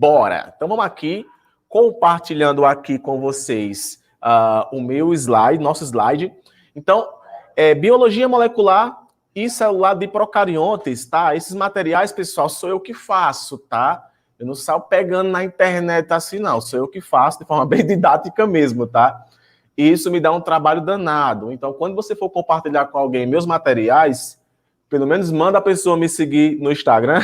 bora! Então vamos aqui, compartilhando aqui com vocês o meu slide, nosso slide. Então, biologia molecular e celular de procariontes, tá? Esses materiais, pessoal, sou eu que faço, tá? Eu não saio pegando na internet assim, não. Sou eu que faço de forma bem didática mesmo, tá? E isso me dá um trabalho danado. Então, quando você for compartilhar com alguém meus materiais, pelo menos manda a pessoa me seguir no Instagram,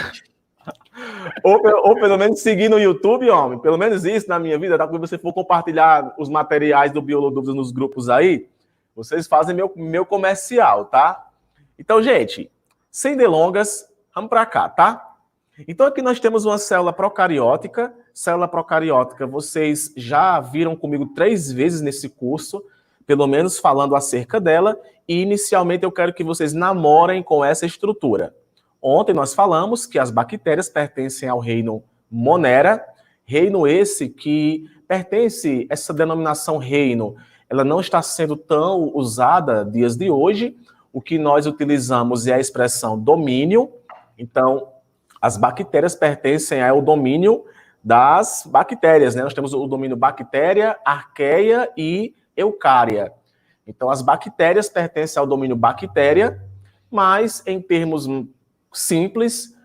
ou pelo menos seguir no YouTube, homem. Pelo menos isso na minha vida, tá? Quando você for compartilhar os materiais do Biolodúvidas nos grupos aí, vocês fazem meu comercial, tá? Então, gente, sem delongas, vamos para cá, tá? Então, aqui nós temos uma célula procariótica. Célula procariótica, vocês já viram comigo 3 vezes nesse curso, pelo menos falando acerca dela, e inicialmente eu quero que vocês namorem com essa estrutura. Ontem nós falamos que as bactérias pertencem ao reino Monera, reino esse que pertence, essa denominação reino, ela não está sendo tão usada dias de hoje. O que nós utilizamos é a expressão domínio. Então, as bactérias pertencem ao domínio das bactérias, né? Nós temos o domínio bactéria, arqueia e eucária. Então, as bactérias pertencem ao domínio bactéria, mas em termos simples,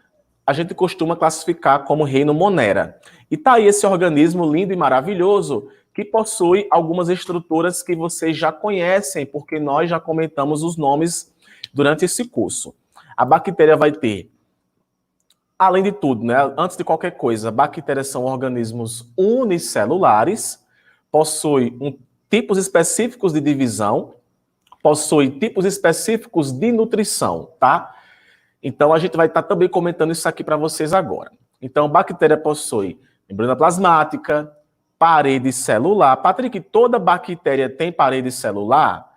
a gente costuma classificar como reino Monera. E tá aí esse organismo lindo e maravilhoso que possui algumas estruturas que vocês já conhecem, porque nós já comentamos os nomes durante esse curso. A bactéria vai ter, além de tudo, né, antes de qualquer coisa, bactérias são organismos unicelulares, possuem tipos específicos de divisão, possuem tipos específicos de nutrição, tá? Então, a gente vai estar também comentando isso aqui para vocês agora. Então, bactéria possui membrana plasmática, parede celular. Patrick, toda bactéria tem parede celular?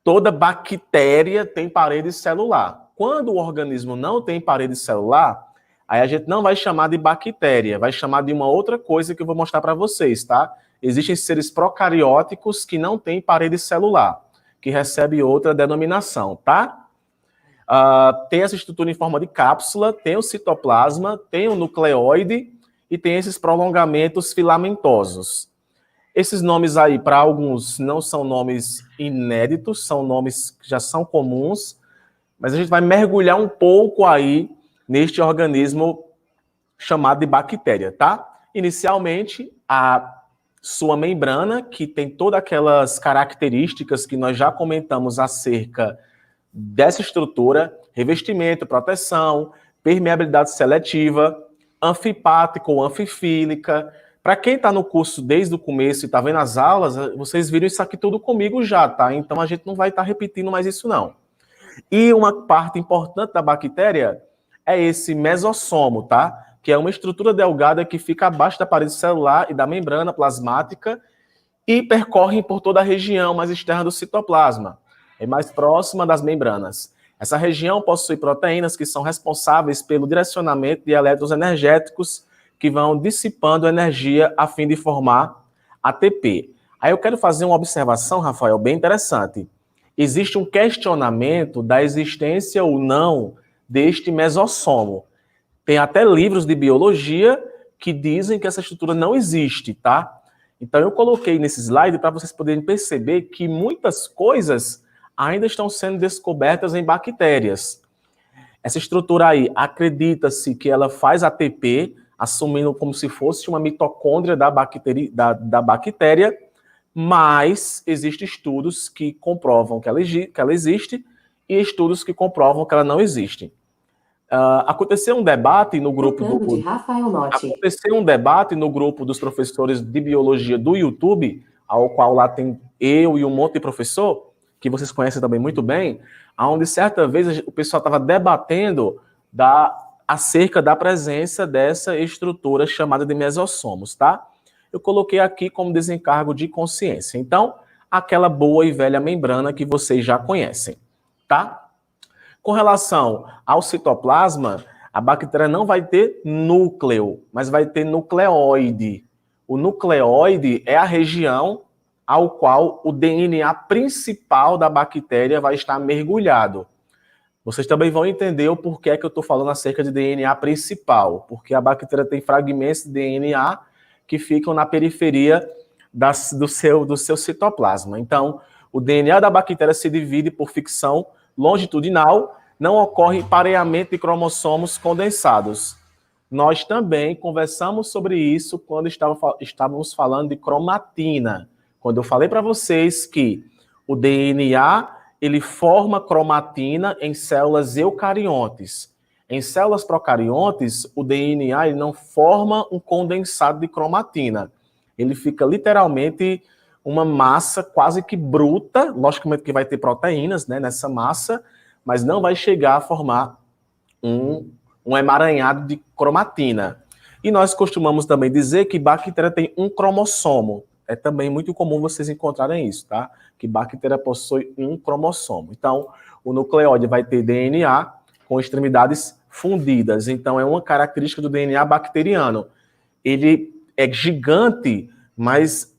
Toda bactéria tem parede celular. Quando o organismo não tem parede celular, aí a gente não vai chamar de bactéria, vai chamar de uma outra coisa que eu vou mostrar para vocês, tá? Existem seres procarióticos que não têm parede celular, que recebe outra denominação, tá? Tem essa estrutura em forma de cápsula, tem o citoplasma, tem o nucleoide e tem esses prolongamentos filamentosos. Esses nomes aí, para alguns, não são nomes inéditos, são nomes que já são comuns, mas a gente vai mergulhar um pouco aí neste organismo chamado de bactéria, tá? Inicialmente, a sua membrana, que tem todas aquelas características que nós já comentamos acerca dessa estrutura: revestimento, proteção, permeabilidade seletiva, anfipática ou anfifílica. Para quem está no curso desde o começo e está vendo as aulas, vocês viram isso aqui tudo comigo já, tá? Então a gente não vai estar repetindo mais isso, não. E uma parte importante da bactéria é esse mesossomo, tá? Que é uma estrutura delgada que fica abaixo da parede celular e da membrana plasmática e percorre por toda a região mais externa do citoplasma, é mais próxima das membranas. Essa região possui proteínas que são responsáveis pelo direcionamento de elétrons energéticos que vão dissipando energia a fim de formar ATP. Aí eu quero fazer uma observação, Rafael, bem interessante. Existe um questionamento da existência ou não deste mesossomo. Tem até livros de biologia que dizem que essa estrutura não existe, tá? Então eu coloquei nesse slide para vocês poderem perceber que muitas coisas ainda estão sendo descobertas em bactérias. Essa estrutura aí, acredita-se que ela faz ATP, assumindo como se fosse uma mitocôndria da bactéria, mas existem estudos que comprovam que ela existe e estudos que comprovam que ela não existe. Aconteceu um debate no grupo dos professores de biologia do YouTube, ao qual lá tem eu e um monte de professor, que vocês conhecem também muito bem, onde certa vez o pessoal estava debatendo acerca da presença dessa estrutura chamada de mesossomos, tá? Eu coloquei aqui como desencargo de consciência. Então, aquela boa e velha membrana que vocês já conhecem, tá? Com relação ao citoplasma, a bactéria não vai ter núcleo, mas vai ter nucleoide. O nucleoide é a região ao qual o DNA principal da bactéria vai estar mergulhado. vocês também vão entender o porquê que eu estou falando acerca de DNA principal, porque a bactéria tem fragmentos de DNA que ficam na periferia do seu citoplasma. Então, o DNA da bactéria se divide por ficção longitudinal, não ocorre pareamento de cromossomos condensados. Nós também conversamos sobre isso quando estávamos falando de cromatina, quando eu falei para vocês que o DNA ele forma cromatina em células eucariontes. Em células procariontes, o DNA ele não forma um condensado de cromatina. Ele fica literalmente uma massa quase que bruta, logicamente que vai ter proteínas, né, nessa massa, mas não vai chegar a formar um emaranhado de cromatina. E nós costumamos também dizer que bactéria tem um cromossomo. É também muito comum vocês encontrarem isso, tá? Que bactéria possui um cromossomo. Então, o nucleóide vai ter DNA com extremidades fundidas. Então, é uma característica do DNA bacteriano. Ele é gigante, mas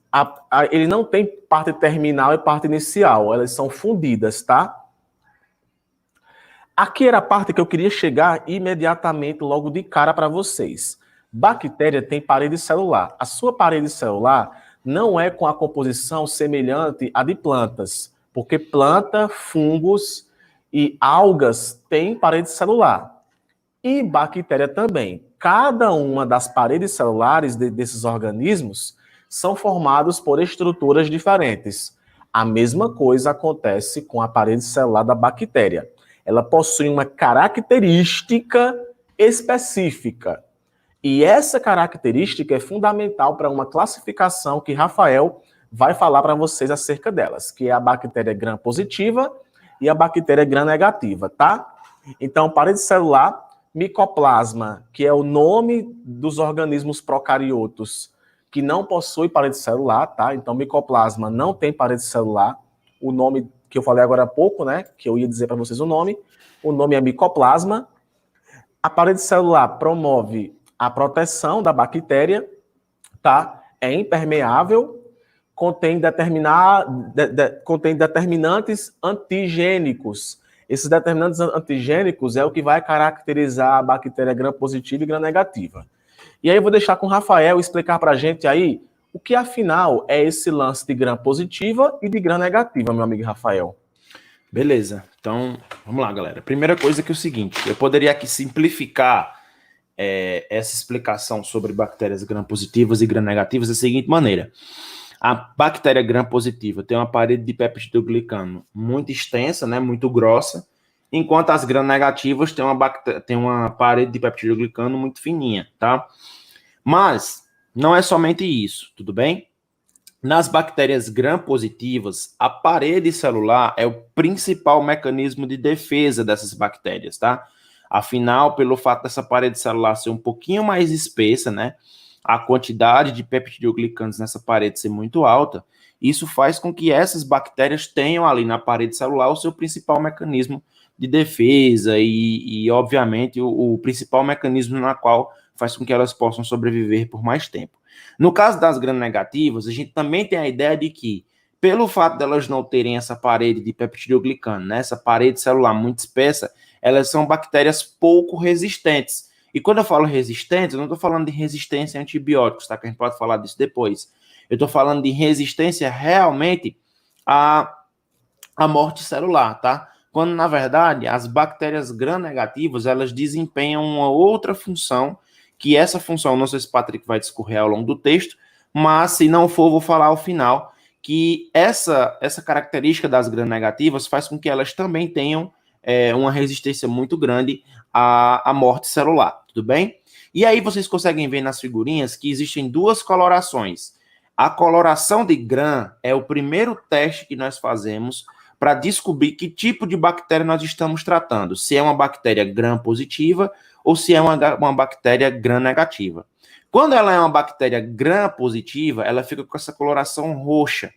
ele não tem parte terminal e parte inicial. Elas são fundidas, tá? Aqui era a parte que eu queria chegar imediatamente, logo de cara para vocês. Bactéria tem parede celular. A sua parede celular não é com a composição semelhante à de plantas, porque planta, fungos e algas têm parede celular. E bactéria também. Cada uma das paredes celulares desses organismos são formados por estruturas diferentes. A mesma coisa acontece com a parede celular da bactéria. Ela possui uma característica específica. E essa característica é fundamental para uma classificação que Rafael vai falar para vocês acerca delas, que é a bactéria gram-positiva e a bactéria gram-negativa, tá? Então, parede celular, micoplasma, que é o nome dos organismos procariotos que não possui parede celular, tá? Então, micoplasma não tem parede celular. O nome que eu falei agora há pouco, né? Que eu ia dizer para vocês o nome é micoplasma. A parede celular promove a proteção da bactéria, tá? É impermeável, contém determinantes antigênicos. Esses determinantes antigênicos é o que vai caracterizar a bactéria gram-positiva e gram-negativa. E aí eu vou deixar com o Rafael explicar para a gente aí o que, afinal, é esse lance de gram-positiva e de gram-negativa, meu amigo Rafael. Beleza. Então, vamos lá, galera. Primeira coisa que é o seguinte, eu poderia aqui simplificar essa explicação sobre bactérias gram-positivas e gram-negativas da seguinte maneira. A bactéria gram-positiva tem uma parede de peptidoglicano muito extensa, né, muito grossa, enquanto as gram-negativas têm uma parede de peptidoglicano muito fininha, tá? Mas não é somente isso, tudo bem? Nas bactérias gram-positivas, a parede celular é o principal mecanismo de defesa dessas bactérias, tá? Afinal, pelo fato dessa parede celular ser um pouquinho mais espessa, né? A quantidade de peptidoglicanos nessa parede ser muito alta, isso faz com que essas bactérias tenham ali na parede celular o seu principal mecanismo de defesa e obviamente, o principal mecanismo na qual faz com que elas possam sobreviver por mais tempo. No caso das gram-negativas, a gente também tem a ideia de que, pelo fato delas não terem essa parede de peptidoglicano, né, essa parede celular muito espessa, elas são bactérias pouco resistentes. E quando eu falo resistentes, eu não estou falando de resistência a antibióticos, tá? Que a gente pode falar disso depois. Eu estou falando de resistência realmente à morte celular, tá? Quando, na verdade, as bactérias gram-negativas, elas desempenham uma outra função, que essa função, não sei se o Patrick vai discorrer ao longo do texto, mas se não for, vou falar ao final, que essa característica das gram-negativas faz com que elas também tenham uma resistência muito grande à morte celular, tudo bem? E aí vocês conseguem ver nas figurinhas que existem duas colorações. A coloração de gram é o primeiro teste que nós fazemos para descobrir que tipo de bactéria nós estamos tratando, se é uma bactéria gram-positiva ou se é uma bactéria gram-negativa. Quando ela é uma bactéria gram-positiva, ela fica com essa coloração roxa,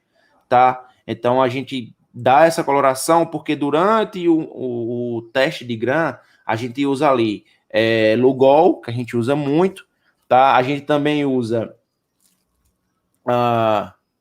tá? Então a gente dá essa coloração porque durante o teste de gram, a gente usa ali Lugol, que a gente usa muito, tá? A gente também usa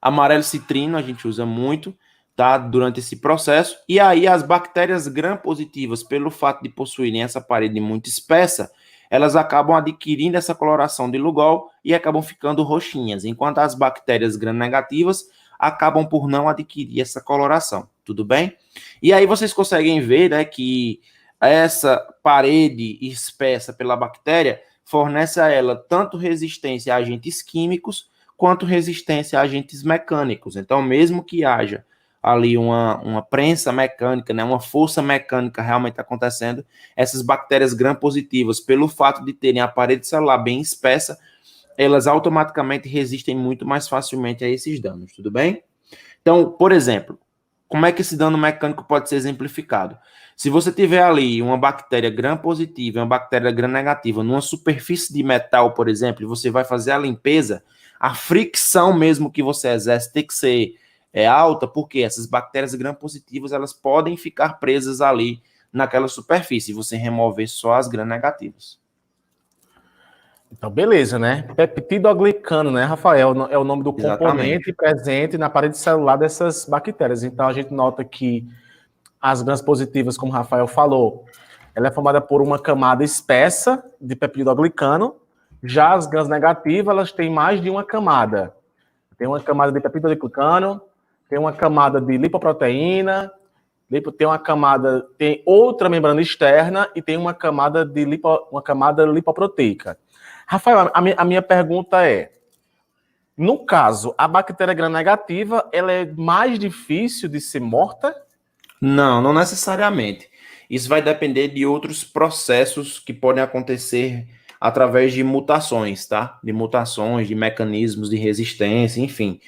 amarelo citrino, a gente usa muito, tá? Durante esse processo. E aí as bactérias gram-positivas, pelo fato de possuírem essa parede muito espessa, elas acabam adquirindo essa coloração de Lugol e acabam ficando roxinhas, enquanto as bactérias gram-negativas acabam por não adquirir essa coloração, tudo bem? E aí vocês conseguem ver, né, que essa parede espessa pela bactéria fornece a ela tanto resistência a agentes químicos quanto resistência a agentes mecânicos. Então, mesmo que haja ali uma prensa mecânica, né, uma força mecânica realmente acontecendo, essas bactérias gram-positivas, pelo fato de terem a parede celular bem espessa, elas automaticamente resistem muito mais facilmente a esses danos, tudo bem? Então, por exemplo, como é que esse dano mecânico pode ser exemplificado? Se você tiver ali uma bactéria gram-positiva e uma bactéria gram-negativa numa superfície de metal, por exemplo, e você vai fazer a limpeza, a fricção mesmo que você exerce tem que ser alta, porque essas bactérias gram-positivas elas podem ficar presas ali naquela superfície, e você remover só as gram-negativas. Então, beleza, né? Peptidoglicano, né, Rafael? É o nome do Exatamente. componente presente na parede celular dessas bactérias. Então, a gente nota que as grãs positivas, como o Rafael falou, ela é formada por uma camada espessa de peptidoglicano. Já as grãs negativas, elas têm mais de uma camada. Tem uma camada de peptidoglicano, tem uma camada de lipoproteína, tem outra membrana externa e tem uma camada lipoproteica. Rafael, a minha pergunta é, no caso, a bactéria gram-negativa, ela é mais difícil de ser morta? Não, não necessariamente. Isso vai depender de outros processos que podem acontecer através de mutações, tá? De mutações, de mecanismos de resistência, enfim.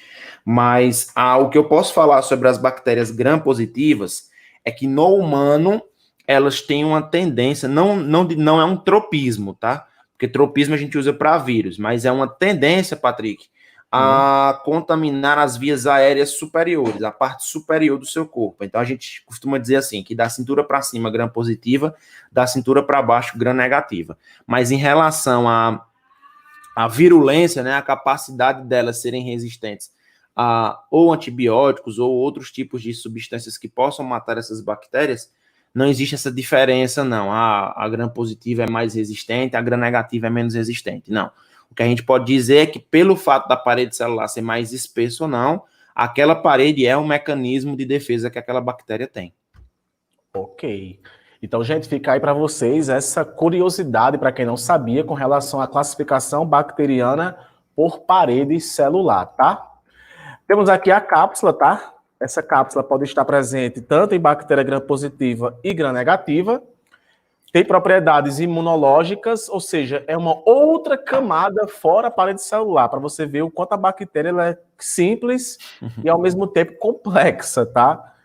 Mas o que eu posso falar sobre as bactérias gram-positivas é que no humano elas têm uma tendência, não é um tropismo, tá? Porque tropismo a gente usa para vírus, mas é uma tendência, Patrick, a contaminar as vias aéreas superiores, a parte superior do seu corpo. Então a gente costuma dizer assim, que da cintura para cima gram-positiva, da cintura para baixo gram-negativa. Mas em relação à virulência, né, a capacidade delas serem resistentes a ou antibióticos ou outros tipos de substâncias que possam matar essas bactérias, não existe essa diferença, não. A gram-positiva é mais resistente, a gram-negativa é menos resistente. Não. O que a gente pode dizer é que, pelo fato da parede celular ser mais espessa ou não, aquela parede é um mecanismo de defesa que aquela bactéria tem. Ok. Então, gente, fica aí para vocês essa curiosidade, para quem não sabia, com relação à classificação bacteriana por parede celular, tá? Temos aqui a cápsula, tá? Essa cápsula pode estar presente tanto em bactéria gram-positiva e gram-negativa. Tem propriedades imunológicas, ou seja, é uma outra camada fora a parede celular, para você ver o quanto a bactéria ela é simples e, ao mesmo tempo, complexa, tá?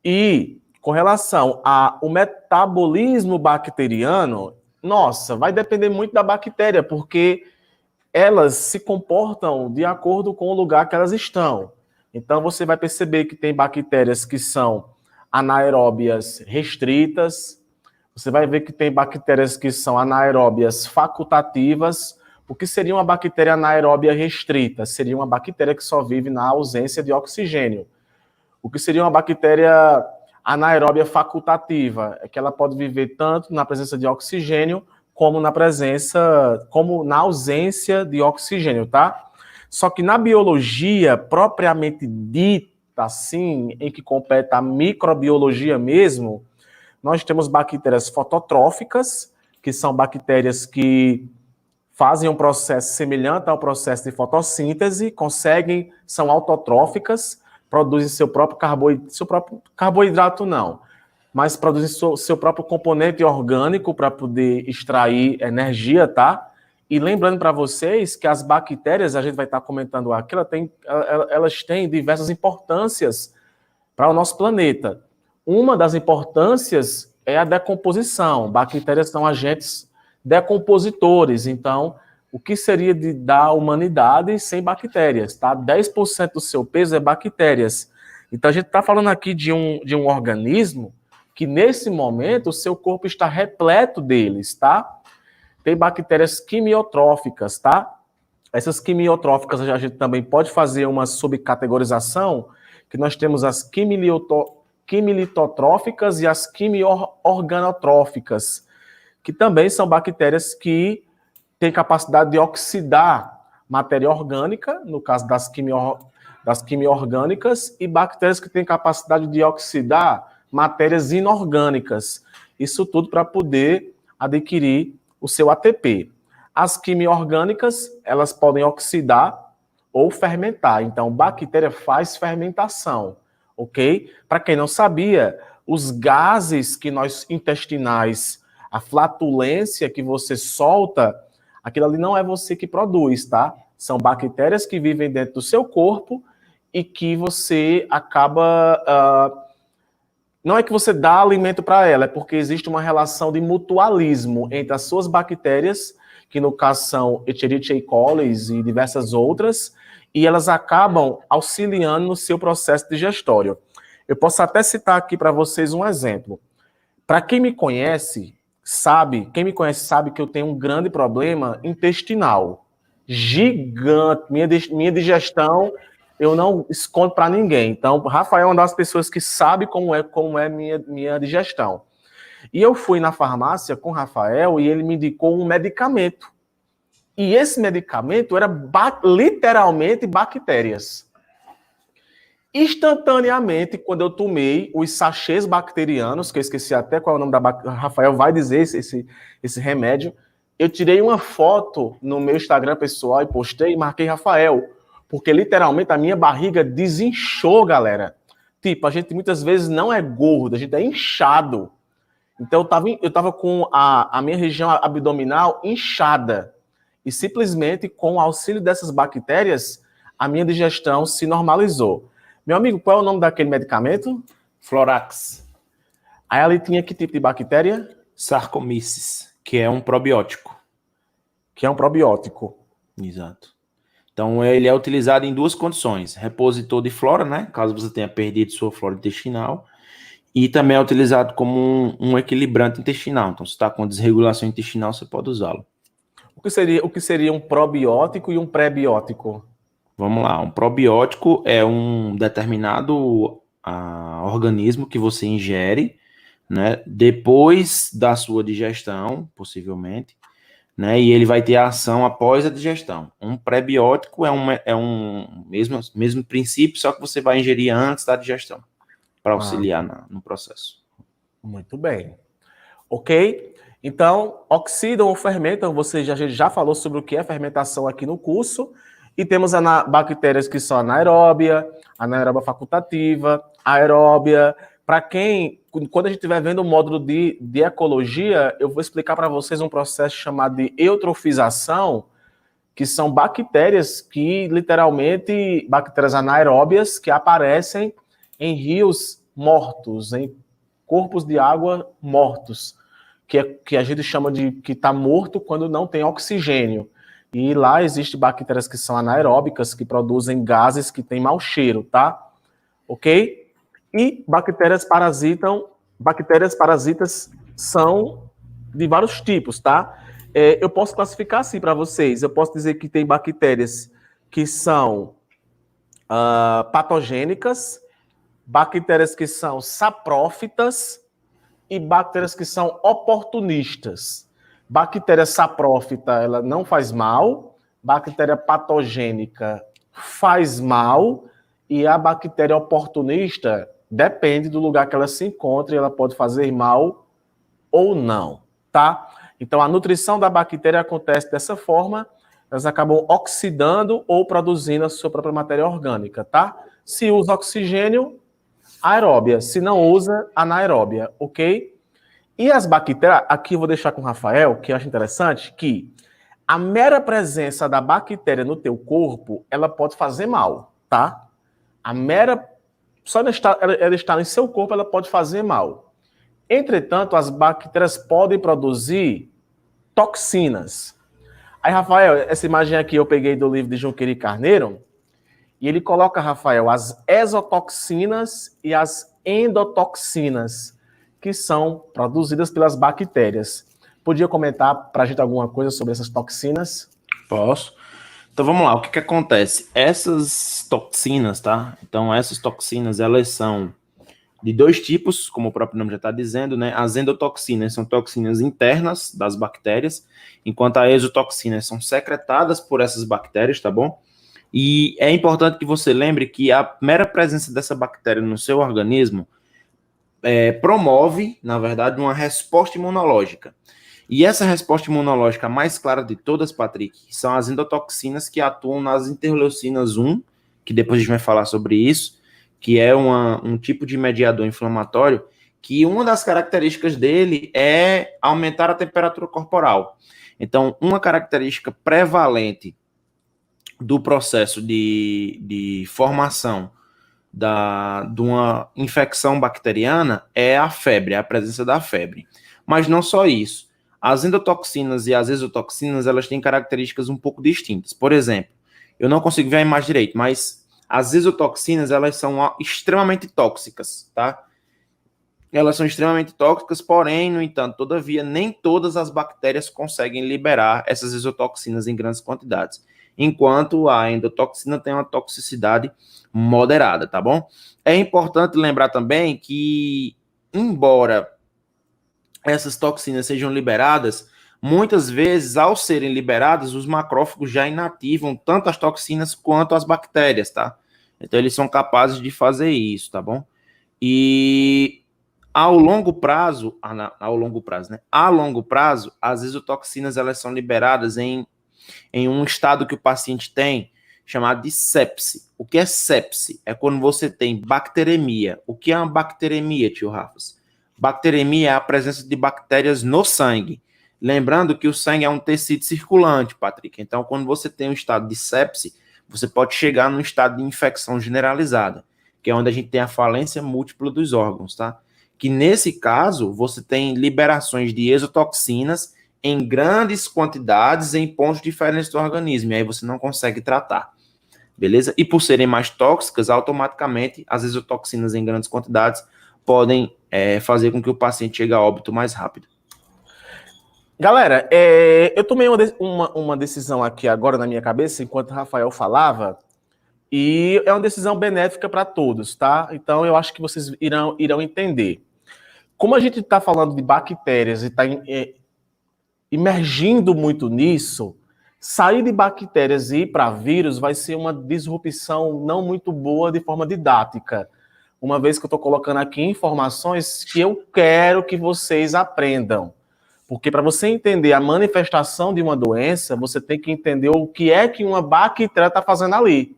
E, com relação ao metabolismo bacteriano, nossa, vai depender muito da bactéria, porque elas se comportam de acordo com o lugar que elas estão. Então, você vai perceber que tem bactérias que são anaeróbias restritas, você vai ver que tem bactérias que são anaeróbias facultativas. O que seria uma bactéria anaeróbia restrita? Seria uma bactéria que só vive na ausência de oxigênio. O que seria uma bactéria anaeróbia facultativa? É que ela pode viver tanto na presença de oxigênio como na ausência de oxigênio, tá? Só que na biologia propriamente dita, assim, em que compete a microbiologia mesmo, nós temos bactérias fototróficas, que são bactérias que fazem um processo semelhante ao processo de fotossíntese, são autotróficas, produzem seu próprio carboidrato não, mas produzem seu próprio componente orgânico para poder extrair energia, tá? E lembrando para vocês que as bactérias, a gente vai estar comentando aqui, elas têm diversas importâncias para o nosso planeta. Uma das importâncias é a decomposição. Bactérias são agentes decompositores. Então, o que seria da humanidade sem bactérias? Tá? 10% do seu peso é bactérias. Então, a gente está falando aqui de um organismo que, nesse momento, o seu corpo está repleto deles, tá? Tem bactérias quimiotróficas, tá? Essas quimiotróficas a gente também pode fazer uma subcategorização, que nós temos as quimilitotróficas e as quimiorganotróficas, que também são bactérias que têm capacidade de oxidar matéria orgânica, no caso das quimiorgânicas, e bactérias que têm capacidade de oxidar matérias inorgânicas. Isso tudo para poder adquirir o seu ATP. As quimiorgânicas, elas podem oxidar ou fermentar. Então, bactéria faz fermentação, ok? Para quem não sabia, os gases que nós intestinais, a flatulência que você solta, aquilo ali não é você que produz, tá? São bactérias que vivem dentro do seu corpo e que você acaba... não é que você dá alimento para ela, é porque existe uma relação de mutualismo entre as suas bactérias, que no caso são Escherichia coli e diversas outras, e elas acabam auxiliando no seu processo digestório. Eu posso até citar aqui para vocês um exemplo. Para quem me conhece sabe que eu tenho um grande problema intestinal. Gigante. Minha digestão eu não escondo para ninguém. Então, o Rafael é uma das pessoas que sabe como é minha digestão. E eu fui na farmácia com o Rafael e ele me indicou um medicamento. E esse medicamento era literalmente bactérias. Instantaneamente, quando eu tomei os sachês bacterianos, que eu esqueci até qual é o nome Rafael vai dizer esse remédio, eu tirei uma foto no meu Instagram pessoal e postei e marquei Rafael, porque literalmente a minha barriga desinchou, galera. Tipo, a gente muitas vezes não é gordo, a gente é inchado. Então eu tava com a minha região abdominal inchada. E simplesmente com o auxílio dessas bactérias, a minha digestão se normalizou. Meu amigo, qual é o nome daquele medicamento? Florax. Aí ali tinha que tipo de bactéria? Saccharomyces, que é um probiótico. Que é um probiótico. Exato. Então, ele é utilizado em duas condições. Repositor de flora, né? Caso você tenha perdido sua flora intestinal. E também é utilizado como um equilibrante intestinal. Então, se está com desregulação intestinal, você pode usá-lo. O que seria um probiótico e um pré-biótico? Vamos lá. Um probiótico é um determinado organismo que você ingere, né? Depois da sua digestão, possivelmente. Né, e ele vai ter ação após a digestão. Um pré-biótico é um mesmo princípio, só que você vai ingerir antes da digestão, para auxiliar no processo. Muito bem. Ok? Então, oxidam ou fermentam, você já falou sobre o que é fermentação aqui no curso, e temos bactérias que são anaeróbia facultativa, aeróbia. Para quem, quando a gente estiver vendo o módulo de ecologia, eu vou explicar para vocês um processo chamado de eutrofização, que são bactérias que, literalmente, bactérias anaeróbias que aparecem em rios mortos, em corpos de água mortos, que a gente chama de que está morto quando não tem oxigênio. E lá existem bactérias que são anaeróbicas, que produzem gases que têm mau cheiro, tá? Ok? E bactérias parasitas são de vários tipos, tá? Eu posso classificar assim para vocês. Eu posso dizer que tem bactérias que são patogênicas, bactérias que são saprófitas e bactérias que são oportunistas. Bactéria saprófita, ela não faz mal. Bactéria patogênica faz mal. E a bactéria oportunista depende do lugar que ela se encontra e ela pode fazer mal ou não, tá? Então, a nutrição da bactéria acontece dessa forma, elas acabam oxidando ou produzindo a sua própria matéria orgânica, tá? Se usa oxigênio, aeróbia. Se não usa, anaeróbia, ok? E as bactérias, aqui eu vou deixar com o Rafael, que eu acho interessante, que a mera presença da bactéria no teu corpo, ela pode fazer mal, tá? Só ela estar em seu corpo, ela pode fazer mal. Entretanto, as bactérias podem produzir toxinas. Aí, Rafael, essa imagem aqui eu peguei do livro de Junqueira e Carneiro, e ele coloca, Rafael, as exotoxinas e as endotoxinas, que são produzidas pelas bactérias. Podia comentar para a gente alguma coisa sobre essas toxinas? Posso. Então vamos lá, o que que acontece? Essas toxinas, tá? Então essas toxinas, elas são de dois tipos, como o próprio nome já está dizendo, né? As endotoxinas são toxinas internas das bactérias, enquanto as exotoxinas são secretadas por essas bactérias, tá bom? E é importante que você lembre que a mera presença dessa bactéria no seu organismo promove, na verdade, uma resposta imunológica. E essa resposta imunológica mais clara de todas, Patrick, são as endotoxinas que atuam nas interleucinas 1, que depois a gente vai falar sobre isso, que é um tipo de mediador inflamatório, que uma das características dele é aumentar a temperatura corporal. Então, uma característica prevalente do processo de formação de uma infecção bacteriana é a febre, a presença da febre. Mas não só isso. As endotoxinas e as exotoxinas, elas têm características um pouco distintas. Por exemplo, eu não consigo ver a imagem direito, mas as exotoxinas, elas são extremamente tóxicas, tá? Elas são extremamente tóxicas, porém, no entanto, todavia, nem todas as bactérias conseguem liberar essas exotoxinas em grandes quantidades, enquanto a endotoxina tem uma toxicidade moderada, tá bom? É importante lembrar também que, embora essas toxinas sejam liberadas, muitas vezes, ao serem liberadas, os macrófagos já inativam tanto as toxinas quanto as bactérias, tá? Então, eles são capazes de fazer isso, tá bom? E ao longo prazo, né? A longo prazo, as exotoxinas, elas são liberadas em um estado que o paciente tem, chamado de sepse. O que é sepse? É quando você tem bacteremia. O que é uma bacteremia, tio Rafas? Bacteremia é a presença de bactérias no sangue. Lembrando que o sangue é um tecido circulante, Patrick. Então, quando você tem um estado de sepse, você pode chegar num estado de infecção generalizada, que é onde a gente tem a falência múltipla dos órgãos, tá? Que nesse caso, você tem liberações de exotoxinas em grandes quantidades em pontos diferentes do organismo, e aí você não consegue tratar, beleza? E por serem mais tóxicas, automaticamente as exotoxinas em grandes quantidades podem fazer com que o paciente chegue a óbito mais rápido. Galera, eu tomei uma decisão aqui agora na minha cabeça, enquanto o Rafael falava, e é uma decisão benéfica para todos, tá? Então eu acho que vocês irão entender. Como a gente está falando de bactérias e está imergindo muito nisso, sair de bactérias e ir para vírus vai ser uma disrupção não muito boa de forma didática. Uma vez que eu estou colocando aqui informações que eu quero que vocês aprendam. Porque para você entender a manifestação de uma doença, você tem que entender o que é que uma bactéria está fazendo ali.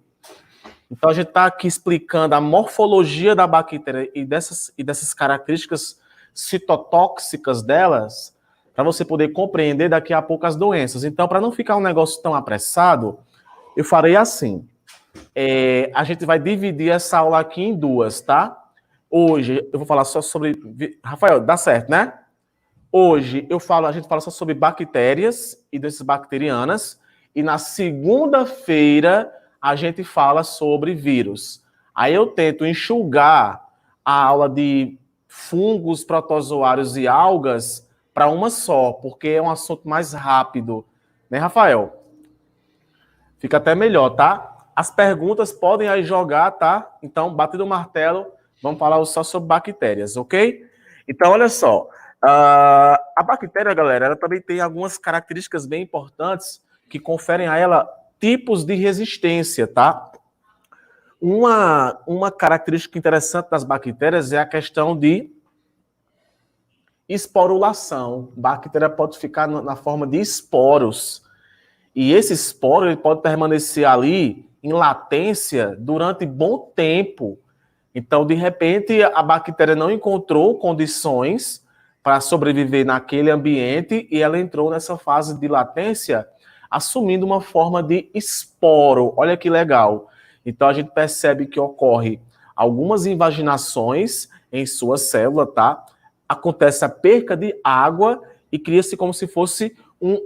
Então a gente está aqui explicando a morfologia da bactéria e dessas características citotóxicas delas, para você poder compreender daqui a pouco as doenças. Então, para não ficar um negócio tão apressado, eu farei assim. A gente vai dividir essa aula aqui em duas, tá? Hoje eu vou falar só sobre... Rafael, dá certo, né? Hoje a gente fala só sobre bactérias e doenças bacterianas, e na segunda-feira a gente fala sobre vírus. Aí eu tento enxugar a aula de fungos, protozoários e algas para uma só, porque é um assunto mais rápido. Né, Rafael? Fica até melhor, tá? As perguntas podem aí jogar, tá? Então, batido o martelo, vamos falar só sobre bactérias, ok? Então, olha só. A bactéria, galera, ela também tem algumas características bem importantes que conferem a ela tipos de resistência, tá? Uma característica interessante das bactérias é a questão de esporulação. A bactéria pode ficar na forma de esporos. E esse esporo ele pode permanecer ali em latência durante bom tempo. Então, de repente, a bactéria não encontrou condições para sobreviver naquele ambiente e ela entrou nessa fase de latência assumindo uma forma de esporo. Olha que legal. Então, a gente percebe que ocorre algumas invaginações em sua célula, tá? Acontece a perca de água e cria-se como se fosse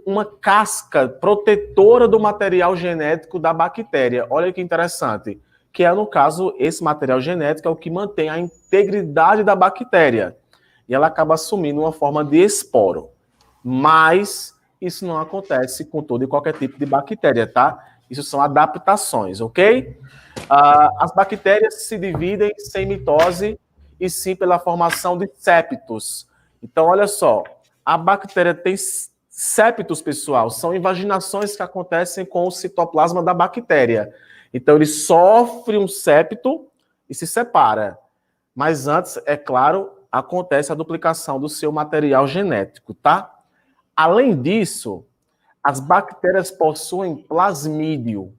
uma casca protetora do material genético da bactéria. Olha que interessante. Que é, no caso, esse material genético é o que mantém a integridade da bactéria. E ela acaba assumindo uma forma de esporo. Mas isso não acontece com todo e qualquer tipo de bactéria, tá? Isso são adaptações, ok? As bactérias se dividem sem mitose e sim pela formação de septos. Então, olha só, a bactéria tem septos, pessoal, são invaginações que acontecem com o citoplasma da bactéria. Então, ele sofre um septo e se separa. Mas antes, é claro, acontece a duplicação do seu material genético, tá? Além disso, as bactérias possuem plasmídio.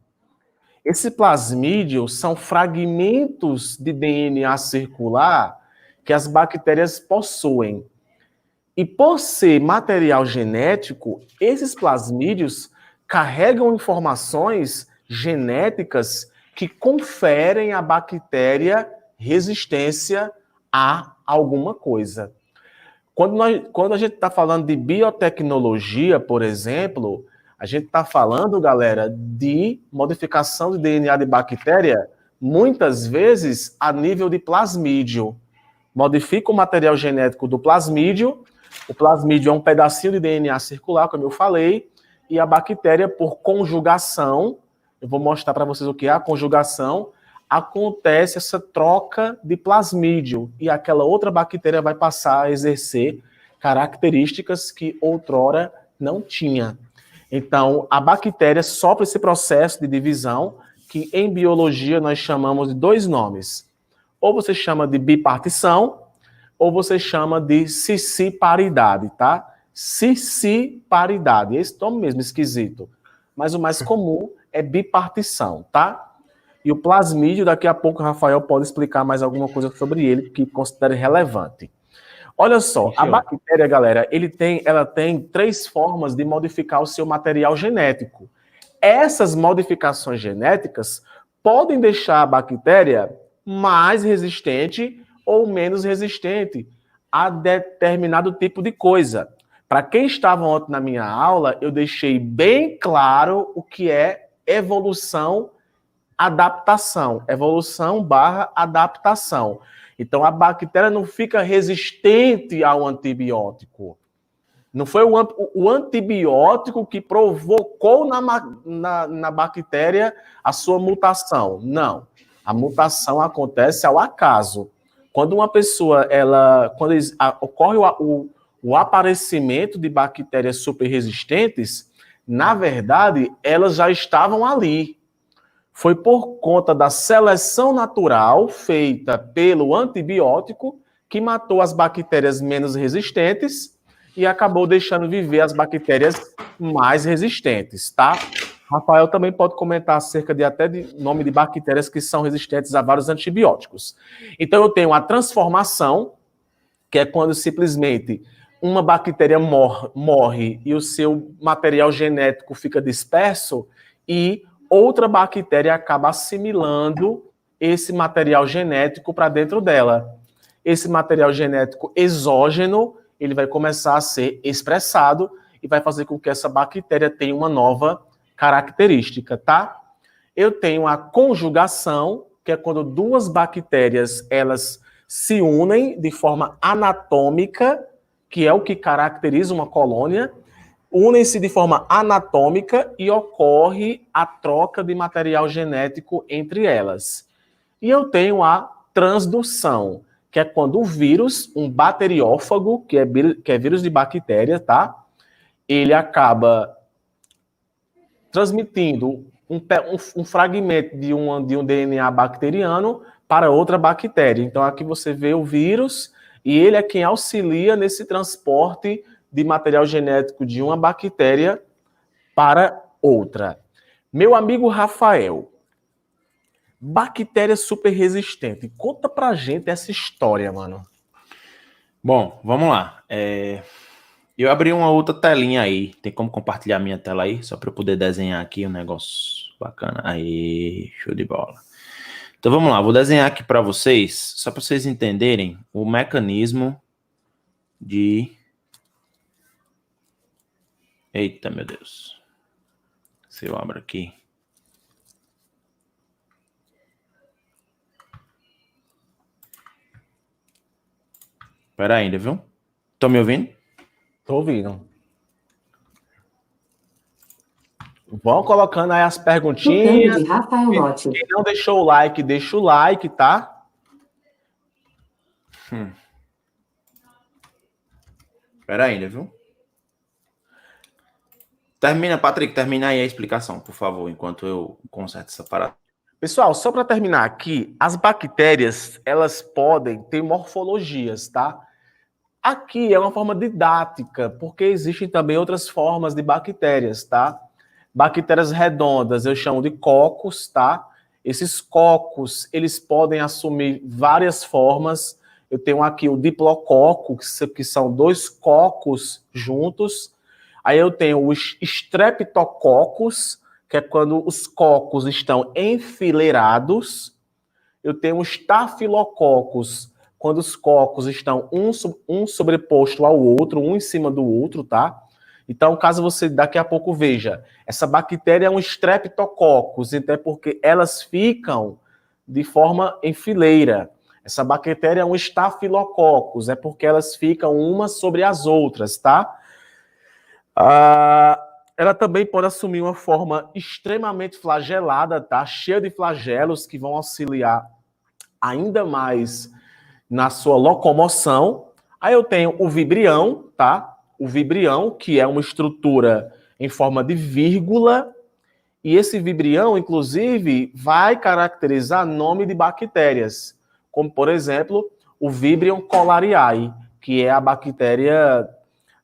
Esse plasmídio são fragmentos de DNA circular que as bactérias possuem. E por ser material genético, esses plasmídios carregam informações genéticas que conferem à bactéria resistência a alguma coisa. Quando a gente está falando de biotecnologia, por exemplo, a gente está falando, galera, de modificação de DNA de bactéria, muitas vezes a nível de plasmídio. Modifica o material genético do plasmídio. O plasmídio é um pedacinho de DNA circular, como eu falei, e a bactéria, por conjugação, eu vou mostrar para vocês o que é a conjugação, acontece essa troca de plasmídio e aquela outra bactéria vai passar a exercer características que outrora não tinha. Então, a bactéria sofre esse processo de divisão que em biologia nós chamamos de dois nomes. Ou você chama de bipartição, ou você chama de cisciparidade, tá? Cisciparidade, esse nome mesmo esquisito. Mas o mais comum é bipartição, tá? E o plasmídio, daqui a pouco o Rafael pode explicar mais alguma coisa sobre ele que considere relevante. Olha só, a bactéria, galera, ela tem 3 formas de modificar o seu material genético. Essas modificações genéticas podem deixar a bactéria mais resistente ou menos resistente a determinado tipo de coisa. Para quem estava ontem na minha aula, eu deixei bem claro o que é evolução evolução/adaptação. Então, a bactéria não fica resistente ao antibiótico. Não foi o antibiótico que provocou na bactéria a sua mutação. Não. A mutação acontece ao acaso. Quando uma pessoa, ocorre o aparecimento de bactérias superresistentes, na verdade, elas já estavam ali. Foi por conta da seleção natural feita pelo antibiótico que matou as bactérias menos resistentes e acabou deixando viver as bactérias mais resistentes, tá? Rafael também pode comentar acerca de nome de bactérias que são resistentes a vários antibióticos. Então eu tenho a transformação, que é quando simplesmente uma bactéria morre e o seu material genético fica disperso e outra bactéria acaba assimilando esse material genético para dentro dela. Esse material genético exógeno, ele vai começar a ser expressado e vai fazer com que essa bactéria tenha uma nova característica, tá? Eu tenho a conjugação, que é quando duas bactérias, elas se unem de forma anatômica, que é o que caracteriza uma colônia, unem-se de forma anatômica e ocorre a troca de material genético entre elas. E eu tenho a transdução, que é quando o vírus, um bacteriófago, que é vírus de bactéria, tá? Ele acaba transmitindo um fragmento de um DNA bacteriano para outra bactéria. Então, aqui você vê o vírus e ele é quem auxilia nesse transporte de material genético de uma bactéria para outra. Meu amigo Rafael, bactéria super resistente. Conta pra gente essa história, mano. Bom, vamos lá. Eu abri uma outra telinha aí. Tem como compartilhar minha tela aí? Só para eu poder desenhar aqui um negócio bacana. Aí, show de bola. Então vamos lá, vou desenhar aqui para vocês, só para vocês entenderem o mecanismo de... Eita, meu Deus. Se eu abro aqui. Espera ainda, viu? Estão me ouvindo? Tô ouvindo. Vão colocando aí as perguntinhas. De Rafael Lotti. Quem não deixou o like, deixa o like, tá? Espera ainda, viu? Termina, Patrick, termina aí a explicação, por favor, enquanto eu conserto essa parada. Pessoal, só para terminar aqui, as bactérias, elas podem ter morfologias, tá? Aqui é uma forma didática, porque existem também outras formas de bactérias, tá? Bactérias redondas eu chamo de cocos, tá? Esses cocos, eles podem assumir várias formas. Eu tenho aqui o diplococo, que são 2 cocos juntos. Aí eu tenho os streptococcus, que é quando os cocos estão enfileirados. Eu tenho os staphylococcus, quando os cocos estão um sobreposto ao outro, um em cima do outro, tá? Então, caso você daqui a pouco veja, essa bactéria é um streptococcus, então é porque elas ficam de forma em fileira. Essa bactéria é um staphylococcus, é porque elas ficam umas sobre as outras, tá? Ela também pode assumir uma forma extremamente flagelada, tá? Cheia de flagelos que vão auxiliar ainda mais na sua locomoção. Aí eu tenho o vibrião, tá? O vibrião, que é uma estrutura em forma de vírgula, e esse vibrião, inclusive, vai caracterizar nome de bactérias, como, por exemplo, o Vibrion cholerae, que é a bactéria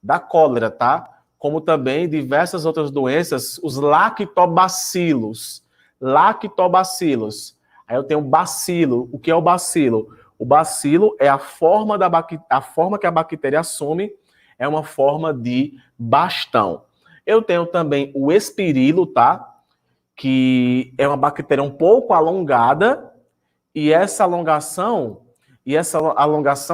da cólera, tá? Como também diversas outras doenças, os lactobacilos. Lactobacilos. Aí eu tenho bacilo. O que é o bacilo? O bacilo é a forma que a bactéria assume, é uma forma de bastão. Eu tenho também o espirilo, tá? Que é uma bactéria um pouco alongada, e essa alongação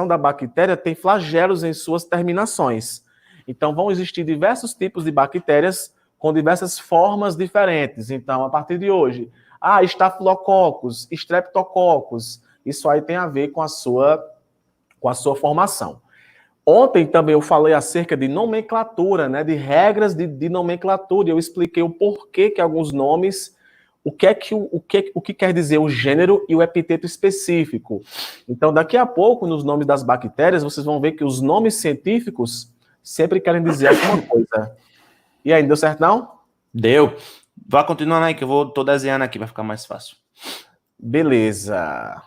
da bactéria tem flagelos em suas terminações. Então, vão existir diversos tipos de bactérias com diversas formas diferentes. Então, a partir de hoje, estafilococcus, streptococcus, isso aí tem a ver com a sua formação. Ontem também eu falei acerca de nomenclatura, né, de regras de nomenclatura, e eu expliquei o porquê que alguns nomes, o que quer dizer o gênero e o epiteto específico. Então, daqui a pouco, nos nomes das bactérias, vocês vão ver que os nomes científicos sempre querem dizer alguma coisa. E aí, deu certo não? Deu. Vá continuando aí, que eu tô desenhando aqui, vai ficar mais fácil. Beleza.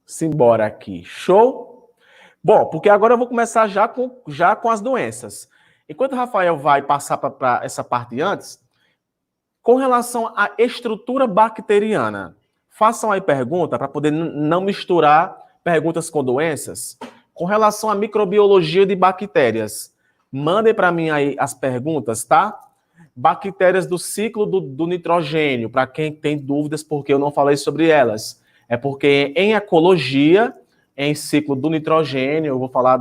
Simbora aqui. Show? Bom, porque agora eu vou começar já com as doenças. Enquanto o Rafael vai passar para essa parte antes, com relação à estrutura bacteriana, façam aí pergunta para poder não misturar perguntas com doenças. Com relação à microbiologia de bactérias, mandem para mim aí as perguntas, tá? Bactérias do ciclo do nitrogênio, para quem tem dúvidas porque eu não falei sobre elas. É porque em ecologia, em ciclo do nitrogênio, eu vou falar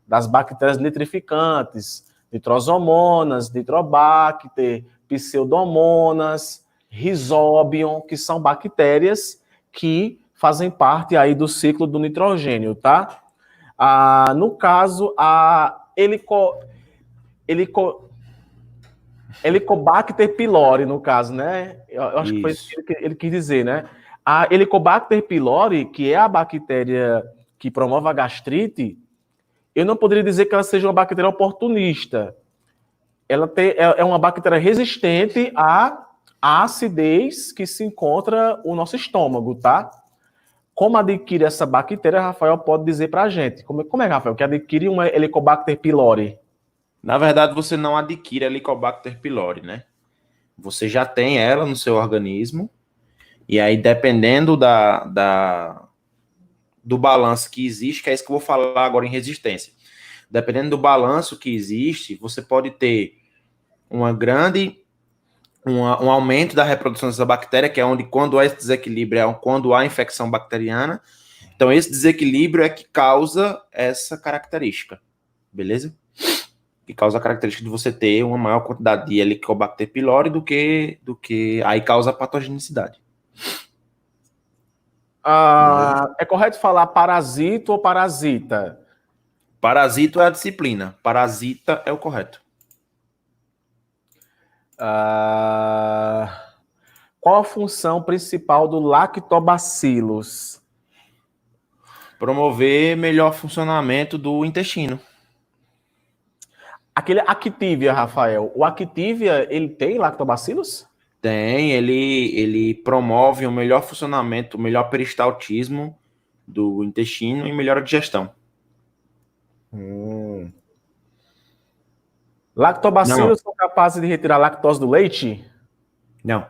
das bactérias nitrificantes, nitrosomonas, nitrobacter, pseudomonas, rhizobium, que são bactérias que fazem parte aí do ciclo do nitrogênio, tá? No caso, a Helicobacter pylori, no caso, né? Eu acho que foi isso que ele quis dizer, né? A Helicobacter pylori, que é a bactéria que promove a gastrite, eu não poderia dizer que ela seja uma bactéria oportunista. Ela é uma bactéria resistente à acidez que se encontra no nosso estômago, tá? Como adquire essa bactéria, Rafael pode dizer pra gente. Como é, Rafael, que adquire uma Helicobacter pylori? Na verdade, você não adquire a Helicobacter pylori, né? Você já tem ela no seu organismo, e aí, dependendo do balanço que existe, que é isso que eu vou falar agora em resistência. Dependendo do balanço que existe, você pode ter um aumento da reprodução dessa bactéria, que é onde, quando há esse desequilíbrio, é quando há infecção bacteriana. Então, esse desequilíbrio é que causa essa característica, beleza? Que causa a característica de você ter uma maior quantidade de Helicobacter pylori do que aí causa a patogenicidade. É correto falar parasito ou parasita? Parasito é a disciplina, parasita é o correto. Qual a função principal do lactobacillus? Promover melhor funcionamento do intestino. Aquele Activia, Rafael. O Activia, ele tem lactobacillus? Tem, ele promove um melhor funcionamento, o melhor peristaltismo do intestino e melhora a digestão. Lactobacillus são capazes de retirar lactose do leite? Não.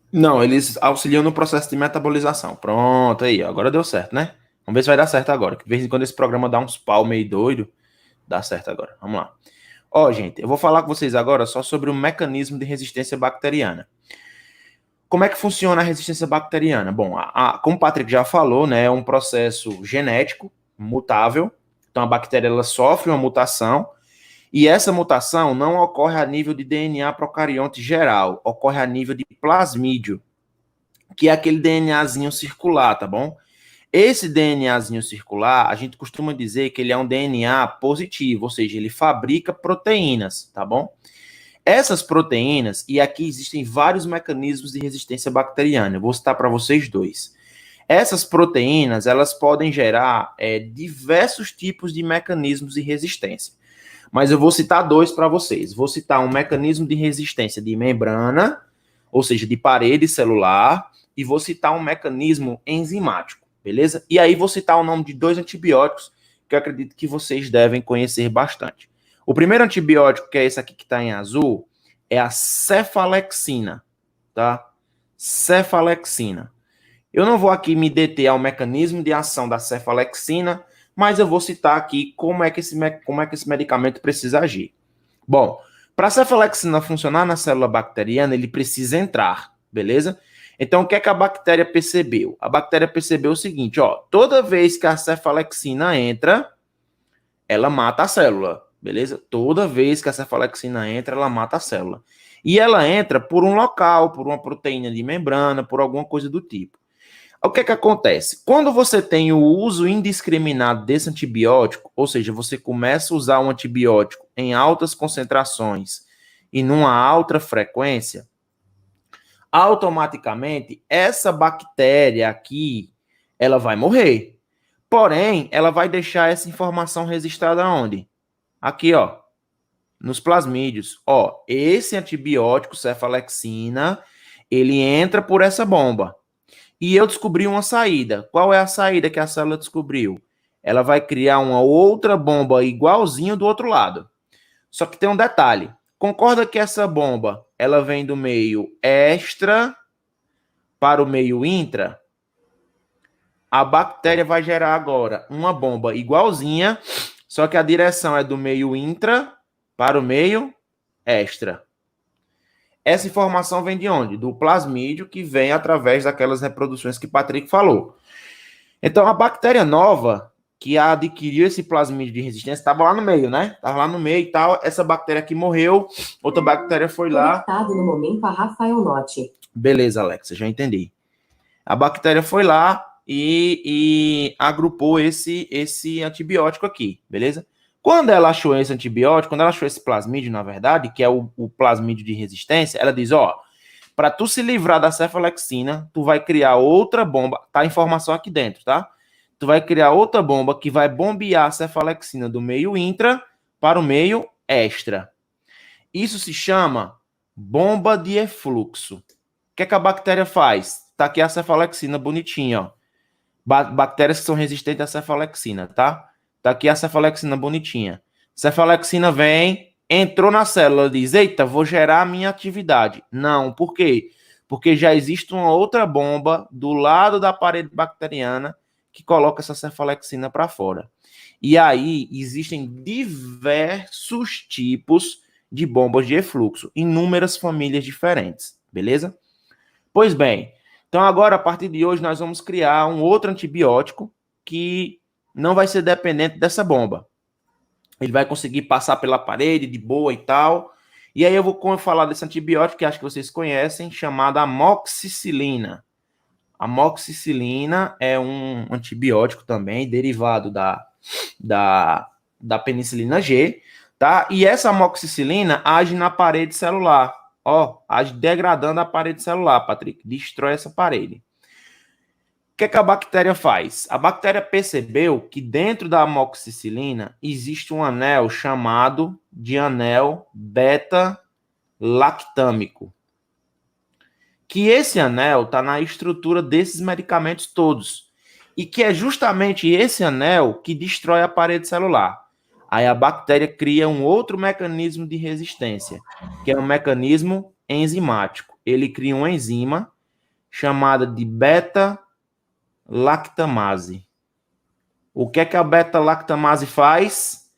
Não, eles auxiliam no processo de metabolização. Pronto, aí, agora deu certo, né? Vamos ver se vai dar certo agora. Que de vez em quando esse programa dá uns pau meio doido. Dá certo agora. Vamos lá. Ó, gente, eu vou falar com vocês agora só sobre o mecanismo de resistência bacteriana. Como é que funciona a resistência bacteriana? Bom, como o Patrick já falou, né, é um processo genético, mutável. Então, a bactéria ela sofre uma mutação e essa mutação não ocorre a nível de DNA procarionte geral, ocorre a nível de plasmídio, que é aquele DNAzinho circular, tá bom? Esse DNAzinho circular, a gente costuma dizer que ele é um DNA positivo, ou seja, ele fabrica proteínas, tá bom? Essas proteínas, e aqui existem vários mecanismos de resistência bacteriana, eu vou citar para vocês dois. Essas proteínas, elas podem gerar diversos tipos de mecanismos de resistência. Mas eu vou citar dois para vocês. Vou citar um mecanismo de resistência de membrana, ou seja, de parede celular, e vou citar um mecanismo enzimático, beleza? E aí vou citar o nome de dois antibióticos que eu acredito que vocês devem conhecer bastante. O primeiro antibiótico, que é esse aqui que está em azul, é a cefalexina, tá? Cefalexina. Eu não vou aqui me deter ao mecanismo de ação da cefalexina, mas eu vou citar aqui como é que esse medicamento precisa agir. Bom, para a cefalexina funcionar na célula bacteriana, ele precisa entrar, beleza? Então, o que é que a bactéria percebeu? A bactéria percebeu o seguinte, ó, toda vez que a cefalexina entra, ela mata a célula, beleza? Toda vez que a cefalexina entra, ela mata a célula. E ela entra por um local, por uma proteína de membrana, por alguma coisa do tipo. O que é que acontece? Quando você tem o uso indiscriminado desse antibiótico, ou seja, você começa a usar um antibiótico em altas concentrações e numa alta frequência, automaticamente essa bactéria aqui, ela vai morrer. Porém, ela vai deixar essa informação registrada onde? Aqui, ó, nos plasmídios. Ó, esse antibiótico, cefalexina, ele entra por essa bomba. E eu descobri uma saída. Qual é a saída que a célula descobriu? Ela vai criar uma outra bomba igualzinha do outro lado. Só que tem um detalhe. Concorda que essa bomba, ela vem do meio extra para o meio intra? A bactéria vai gerar agora uma bomba igualzinha, só que a direção é do meio intra para o meio extra. Essa informação vem de onde? Do plasmídio, que vem através daquelas reproduções que Patrick falou. Então, a bactéria nova, que adquiriu esse plasmídio de resistência, estava lá no meio, né? Estava lá no meio e tal. Essa bactéria aqui morreu, outra bactéria foi lá. Conectado no momento a Rafael Notti. Beleza, Alexa, já entendi. A bactéria foi lá e agrupou esse antibiótico aqui, beleza? Quando ela achou esse antibiótico, quando ela achou esse plasmídio, na verdade, que é o plasmídio de resistência, ela diz, ó, para tu se livrar da cefalexina, tu vai criar outra bomba, tá a informação aqui dentro, tá? Tu vai criar outra bomba que vai bombear a cefalexina do meio intra para o meio extra. Isso se chama bomba de efluxo. O que é que a bactéria faz? Tá aqui a cefalexina bonitinha, ó. Bactérias que são resistentes à cefalexina, tá? Tá aqui a cefalexina bonitinha. Cefalexina vem, entrou na célula, diz, eita, vou gerar a minha atividade. Não, por quê? Porque já existe uma outra bomba do lado da parede bacteriana que coloca essa cefalexina para fora. E aí existem diversos tipos de bombas de efluxo, inúmeras famílias diferentes, beleza? Pois bem, então agora, a partir de hoje, nós vamos criar um outro antibiótico que não vai ser dependente dessa bomba. Ele vai conseguir passar pela parede de boa e tal. E aí eu vou falar desse antibiótico que acho que vocês conhecem, chamado amoxicilina. Amoxicilina é um antibiótico também, derivado da penicilina G, tá? E essa amoxicilina age na parede celular. Ó, age degradando a parede celular, Patrick. Destrói essa parede. O que é que a bactéria faz? A bactéria percebeu que dentro da amoxicilina existe um anel chamado de anel beta-lactâmico. Que esse anel está na estrutura desses medicamentos todos. E que é justamente esse anel que destrói a parede celular. Aí a bactéria cria um outro mecanismo de resistência, que é um mecanismo enzimático. Ele cria uma enzima chamada de beta-lactamase. O que é que a beta-lactamase faz?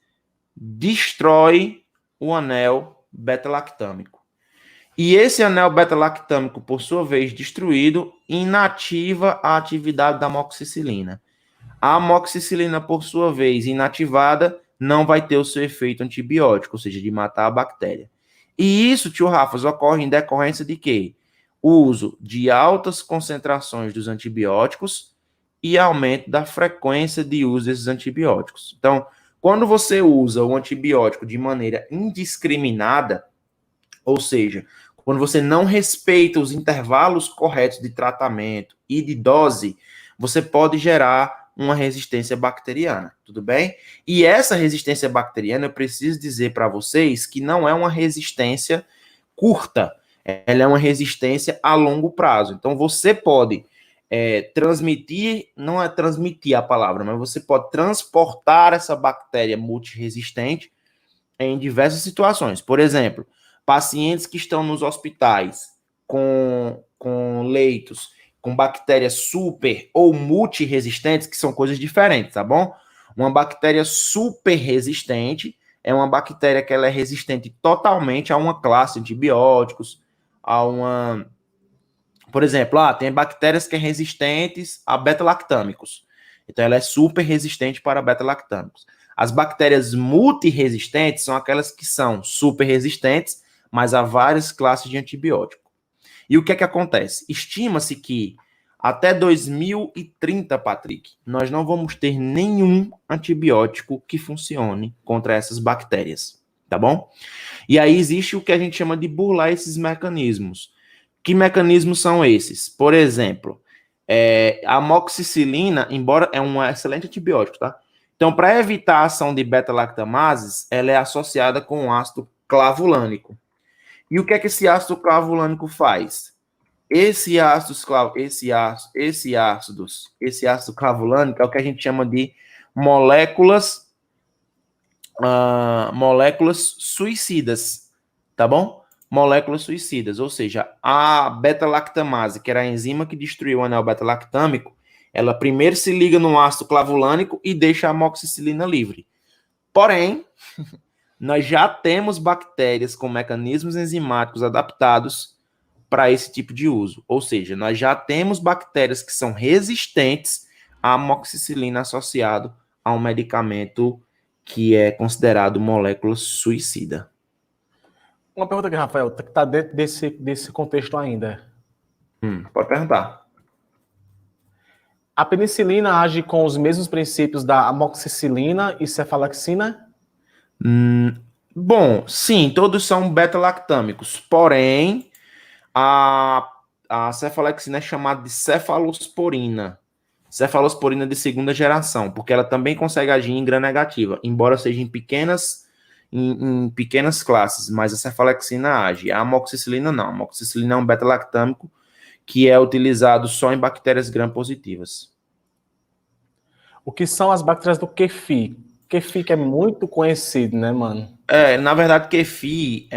Destrói o anel beta-lactâmico. E esse anel beta-lactâmico, por sua vez, destruído, inativa a atividade da amoxicilina. A amoxicilina, por sua vez, inativada, não vai ter o seu efeito antibiótico, ou seja, de matar a bactéria. E isso, tio Rafas, ocorre em decorrência de quê? O uso de altas concentrações dos antibióticos e aumento da frequência de uso desses antibióticos. Então, quando você usa o antibiótico de maneira indiscriminada, ou seja, quando você não respeita os intervalos corretos de tratamento e de dose, você pode gerar uma resistência bacteriana, tudo bem? E essa resistência bacteriana, eu preciso dizer para vocês que não é uma resistência curta, ela é uma resistência a longo prazo. Então, você pode transmitir, não é transmitir a palavra, mas você pode transportar essa bactéria multiresistente em diversas situações. Por exemplo, pacientes que estão nos hospitais com leitos com bactérias super ou multiresistentes, que são coisas diferentes, tá bom? Uma bactéria super resistente é uma bactéria que ela é resistente totalmente a uma classe de antibióticos, por exemplo, tem bactérias que são resistentes a beta-lactâmicos. Então, ela é super resistente para beta-lactâmicos. As bactérias multiresistentes são aquelas que são super resistentes, mas há várias classes de antibiótico. E o que é que acontece? Estima-se que até 2030, Patrick, nós não vamos ter nenhum antibiótico que funcione contra essas bactérias, tá bom? E aí existe o que a gente chama de burlar esses mecanismos. Que mecanismos são esses? Por exemplo, a amoxicilina, embora é um excelente antibiótico, tá? Então, para evitar a ação de beta-lactamases, ela é associada com o ácido clavulânico. E o que é que esse ácido clavulânico faz? Esse ácido clavulânico é o que a gente chama de moléculas suicidas, tá bom? Moléculas suicidas, ou seja, a beta-lactamase, que era a enzima que destruiu o anel beta-lactâmico, ela primeiro se liga no ácido clavulânico e deixa a amoxicilina livre. Porém, nós já temos bactérias com mecanismos enzimáticos adaptados para esse tipo de uso. Ou seja, nós já temos bactérias que são resistentes à amoxicilina associado a um medicamento que é considerado molécula suicida. Uma pergunta aqui, Rafael, que está dentro desse contexto ainda. Pode perguntar. A penicilina age com os mesmos princípios da amoxicilina e cefalexina? Bom, sim, todos são beta-lactâmicos, porém, a cefalexina é chamada de cefalosporina de segunda geração, porque ela também consegue agir em gram-negativa, embora seja em pequenas classes, mas a cefalexina age. A amoxicilina não. A amoxicilina é um beta-lactâmico que é utilizado só em bactérias gram-positivas. O que são as bactérias do QFI? QFI que é muito conhecido, né, mano? Na verdade, QFI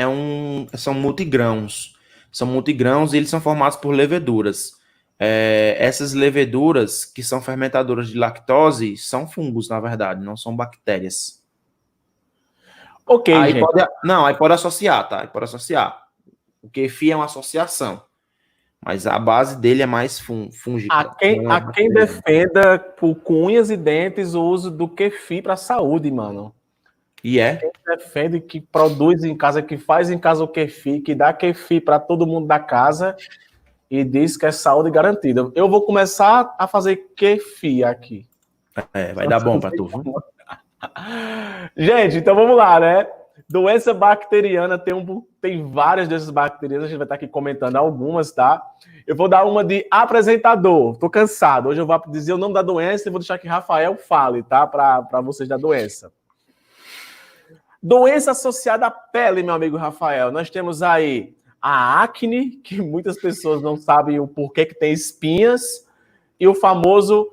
são multigrãos. São multigrãos e eles são formados por leveduras. Essas leveduras, que são fermentadoras de lactose, são fungos, na verdade, não são bactérias. Ok, aí gente. Aí pode associar, tá? Aí pode associar. O QFI é uma associação, mas a base dele é mais fúngica. Há quem defenda com unhas e dentes o uso do QFI para a saúde, mano. E Quem defende que produz em casa, que faz em casa o QFI, que dá QFI para todo mundo da casa e diz que é saúde garantida. Eu vou começar a fazer QFI aqui. Vai dar bom para tu, viu? Gente, então vamos lá, né? Doença bacteriana tem várias dessas bacterias, a gente vai estar aqui comentando algumas, tá? Eu vou dar uma de apresentador, tô cansado. Hoje eu vou dizer o nome da doença e vou deixar que Rafael fale, tá? Para vocês da doença. Doença associada à pele, meu amigo Rafael. Nós temos aí a acne, que muitas pessoas não sabem o porquê que tem espinhas, e o famoso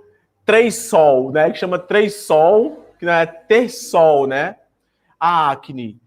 3-sol, né? Que chama 3-sol, que não é ter sol, né? A acne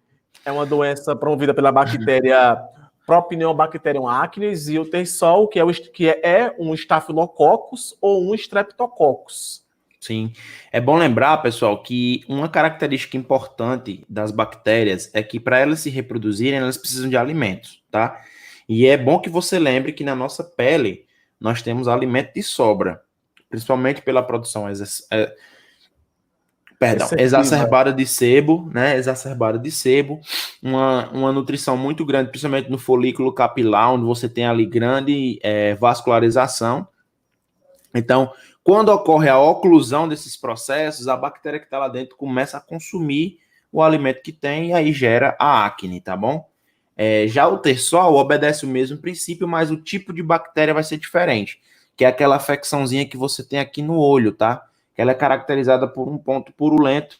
é uma doença promovida pela bactéria Propionibacterium acnes e o ter-sol, que é um Staphylococcus ou um Streptococcus. Sim. É bom lembrar, pessoal, que uma característica importante das bactérias é que para elas se reproduzirem, elas precisam de alimentos, tá? E é bom que você lembre que na nossa pele nós temos alimento de sobra, principalmente pela produção exacerbada de sebo, né? Exacerbada de sebo, uma nutrição muito grande, principalmente no folículo capilar, onde você tem ali grande vascularização. Então, quando ocorre a oclusão desses processos, a bactéria que está lá dentro começa a consumir o alimento que tem e aí gera a acne, tá bom? Já o ter-sol obedece o mesmo princípio, mas o tipo de bactéria vai ser diferente, que é aquela afecçãozinha que você tem aqui no olho, tá? Ela é caracterizada por um ponto purulento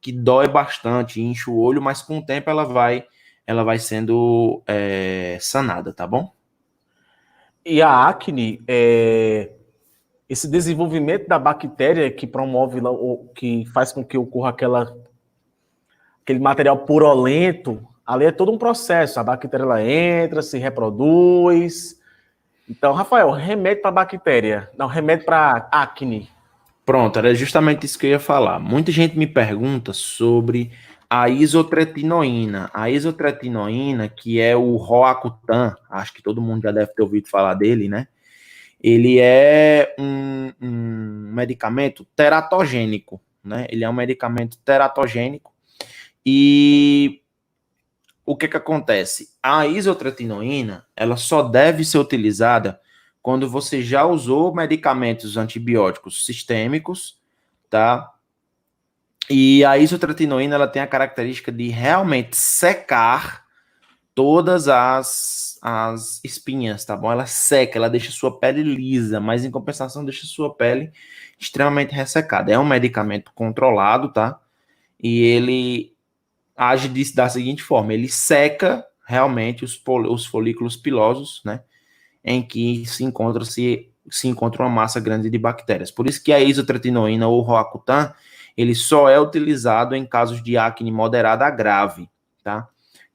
que dói bastante, enche o olho, mas com o tempo ela vai sendo sanada, tá bom? E a acne, esse desenvolvimento da bactéria que promove, que faz com que ocorra aquele material purulento, ali é todo um processo. A bactéria ela entra, se reproduz. Então, Rafael, remédio para bactéria, não, remédio para acne. Pronto, era justamente isso que eu ia falar. Muita gente me pergunta sobre a isotretinoína. A isotretinoína, que é o Roacutan, acho que todo mundo já deve ter ouvido falar dele, né? Ele é um medicamento teratogênico, né? Ele é um medicamento teratogênico. E o que acontece? A isotretinoína, ela só deve ser utilizada quando você já usou medicamentos antibióticos sistêmicos, tá? E a isotretinoína, ela tem a característica de realmente secar todas as espinhas, tá bom? Ela seca, ela deixa sua pele lisa, mas em compensação deixa sua pele extremamente ressecada. É um medicamento controlado, tá? E ele age da seguinte forma, ele seca realmente os folículos pilosos, né? Em que se encontra uma massa grande de bactérias. Por isso que a isotretinoína ou Roacutan, ele só é utilizado em casos de acne moderada a grave, tá?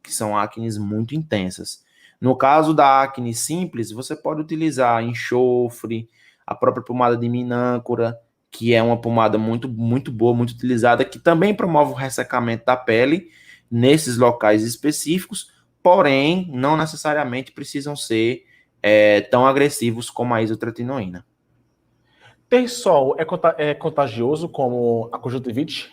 Que são acnes muito intensas. No caso da acne simples, você pode utilizar enxofre, a própria pomada de minâncora, que é uma pomada muito, muito boa, muito utilizada, que também promove o ressecamento da pele nesses locais específicos, porém, não necessariamente precisam ser tão agressivos como a isotretinoína. Ter-sol é contagioso como a conjuntivite?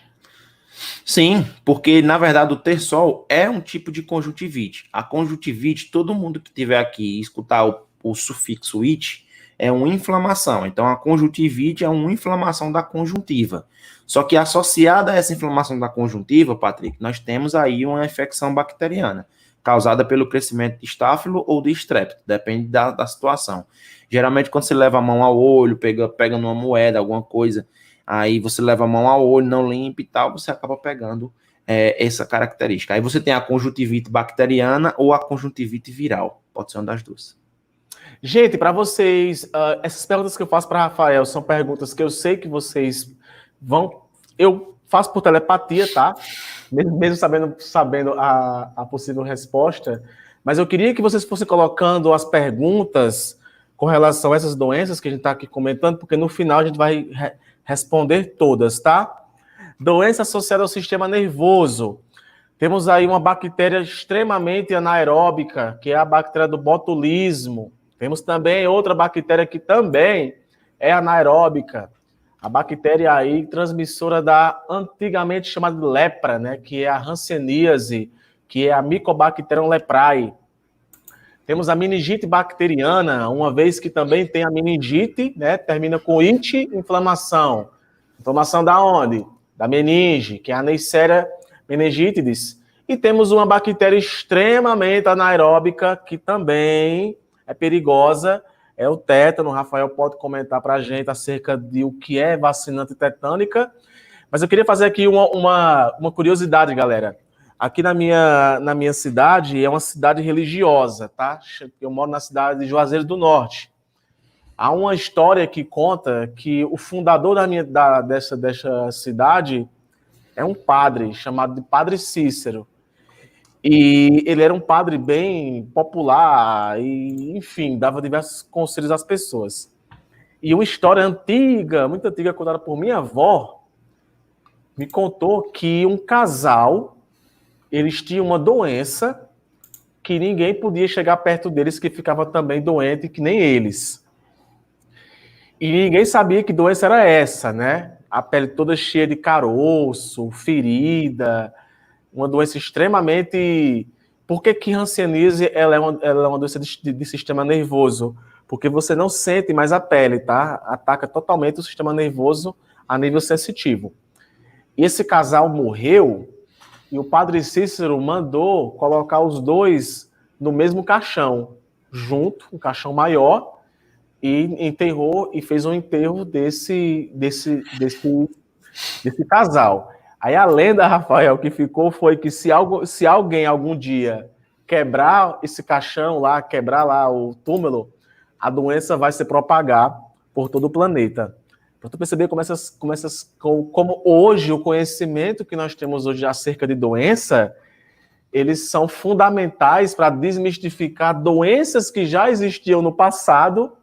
Sim, porque na verdade o ter-sol é um tipo de conjuntivite. A conjuntivite, todo mundo que tiver aqui e escutar o sufixo it, é uma inflamação. Então a conjuntivite é uma inflamação da conjuntiva. Só que associada a essa inflamação da conjuntiva, Patrick, nós temos aí uma infecção bacteriana, causada pelo crescimento de estáfilo ou de estrepto, depende da situação. Geralmente, quando você leva a mão ao olho, pega numa moeda, alguma coisa, aí você leva a mão ao olho, não limpa e tal, você acaba pegando essa característica. Aí você tem a conjuntivite bacteriana ou a conjuntivite viral, pode ser uma das duas. Gente, para vocês, essas perguntas que eu faço para Rafael são perguntas que eu sei que vocês eu faço por telepatia, tá? Mesmo sabendo a possível resposta, mas eu queria que vocês fossem colocando as perguntas com relação a essas doenças que a gente está aqui comentando, porque no final a gente vai responder todas, tá? Doença associada ao sistema nervoso. Temos aí uma bactéria extremamente anaeróbica, que é a bactéria do botulismo. Temos também outra bactéria que também é anaeróbica, a bactéria aí transmissora da antigamente chamada de lepra, né, que é a hanseníase, que é a Mycobacterium leprae. Temos a meningite bacteriana, uma vez que também tem a meningite, né, termina com it, inflamação. Inflamação da onde? Da meninge, que é a Neisseria meningitidis. E temos uma bactéria extremamente anaeróbica, que também é perigosa, é o tétano. O Rafael pode comentar para a gente acerca de o que é vacinante tetânica. Mas eu queria fazer aqui uma curiosidade, galera. Aqui na minha cidade, é uma cidade religiosa, tá? Eu moro na cidade de Juazeiro do Norte. Há uma história que conta que o fundador dessa cidade é um padre, chamado de Padre Cícero. E ele era um padre bem popular e, enfim, dava diversos conselhos às pessoas. E uma história antiga, muito antiga, contada por minha avó, me contou que um casal, eles tinham uma doença que ninguém podia chegar perto deles, que ficava também doente, que nem eles. E ninguém sabia que doença era essa, né? A pele toda cheia de caroço, ferida, uma doença extremamente... Por que hanseníase ela é uma doença de sistema nervoso? Porque você não sente mais a pele, tá? Ataca totalmente o sistema nervoso a nível sensitivo. E esse casal morreu e o padre Cícero mandou colocar os dois no mesmo caixão, junto, um caixão maior, e enterrou e fez um enterro desse casal. Aí a lenda, Rafael, que ficou foi que se alguém algum dia quebrar esse caixão lá, quebrar lá o túmulo, a doença vai se propagar por todo o planeta. Para tu perceber como hoje o conhecimento que nós temos hoje acerca de doença, eles são fundamentais para desmistificar doenças que já existiam no passado,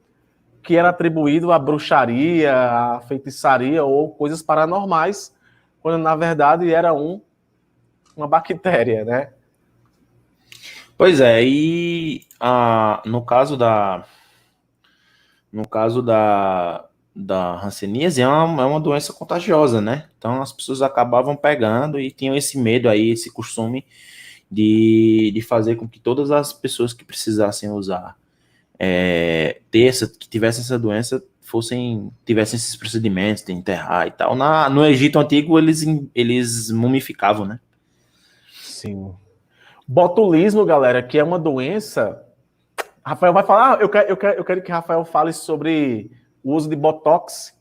que era atribuído à bruxaria, à feitiçaria ou coisas paranormais, quando na verdade era uma bactéria, né? Pois é, e no caso da hanseníase é uma doença contagiosa, né? Então as pessoas acabavam pegando e tinham esse medo aí, esse costume de fazer com que todas as pessoas que precisassem usar, que tivessem essa doença, tivessem esses procedimentos de enterrar e tal. No Egito Antigo, eles mumificavam, né? Sim. Botulismo, galera, que é uma doença... Rafael vai falar... eu quero que Rafael fale sobre o uso de Botox,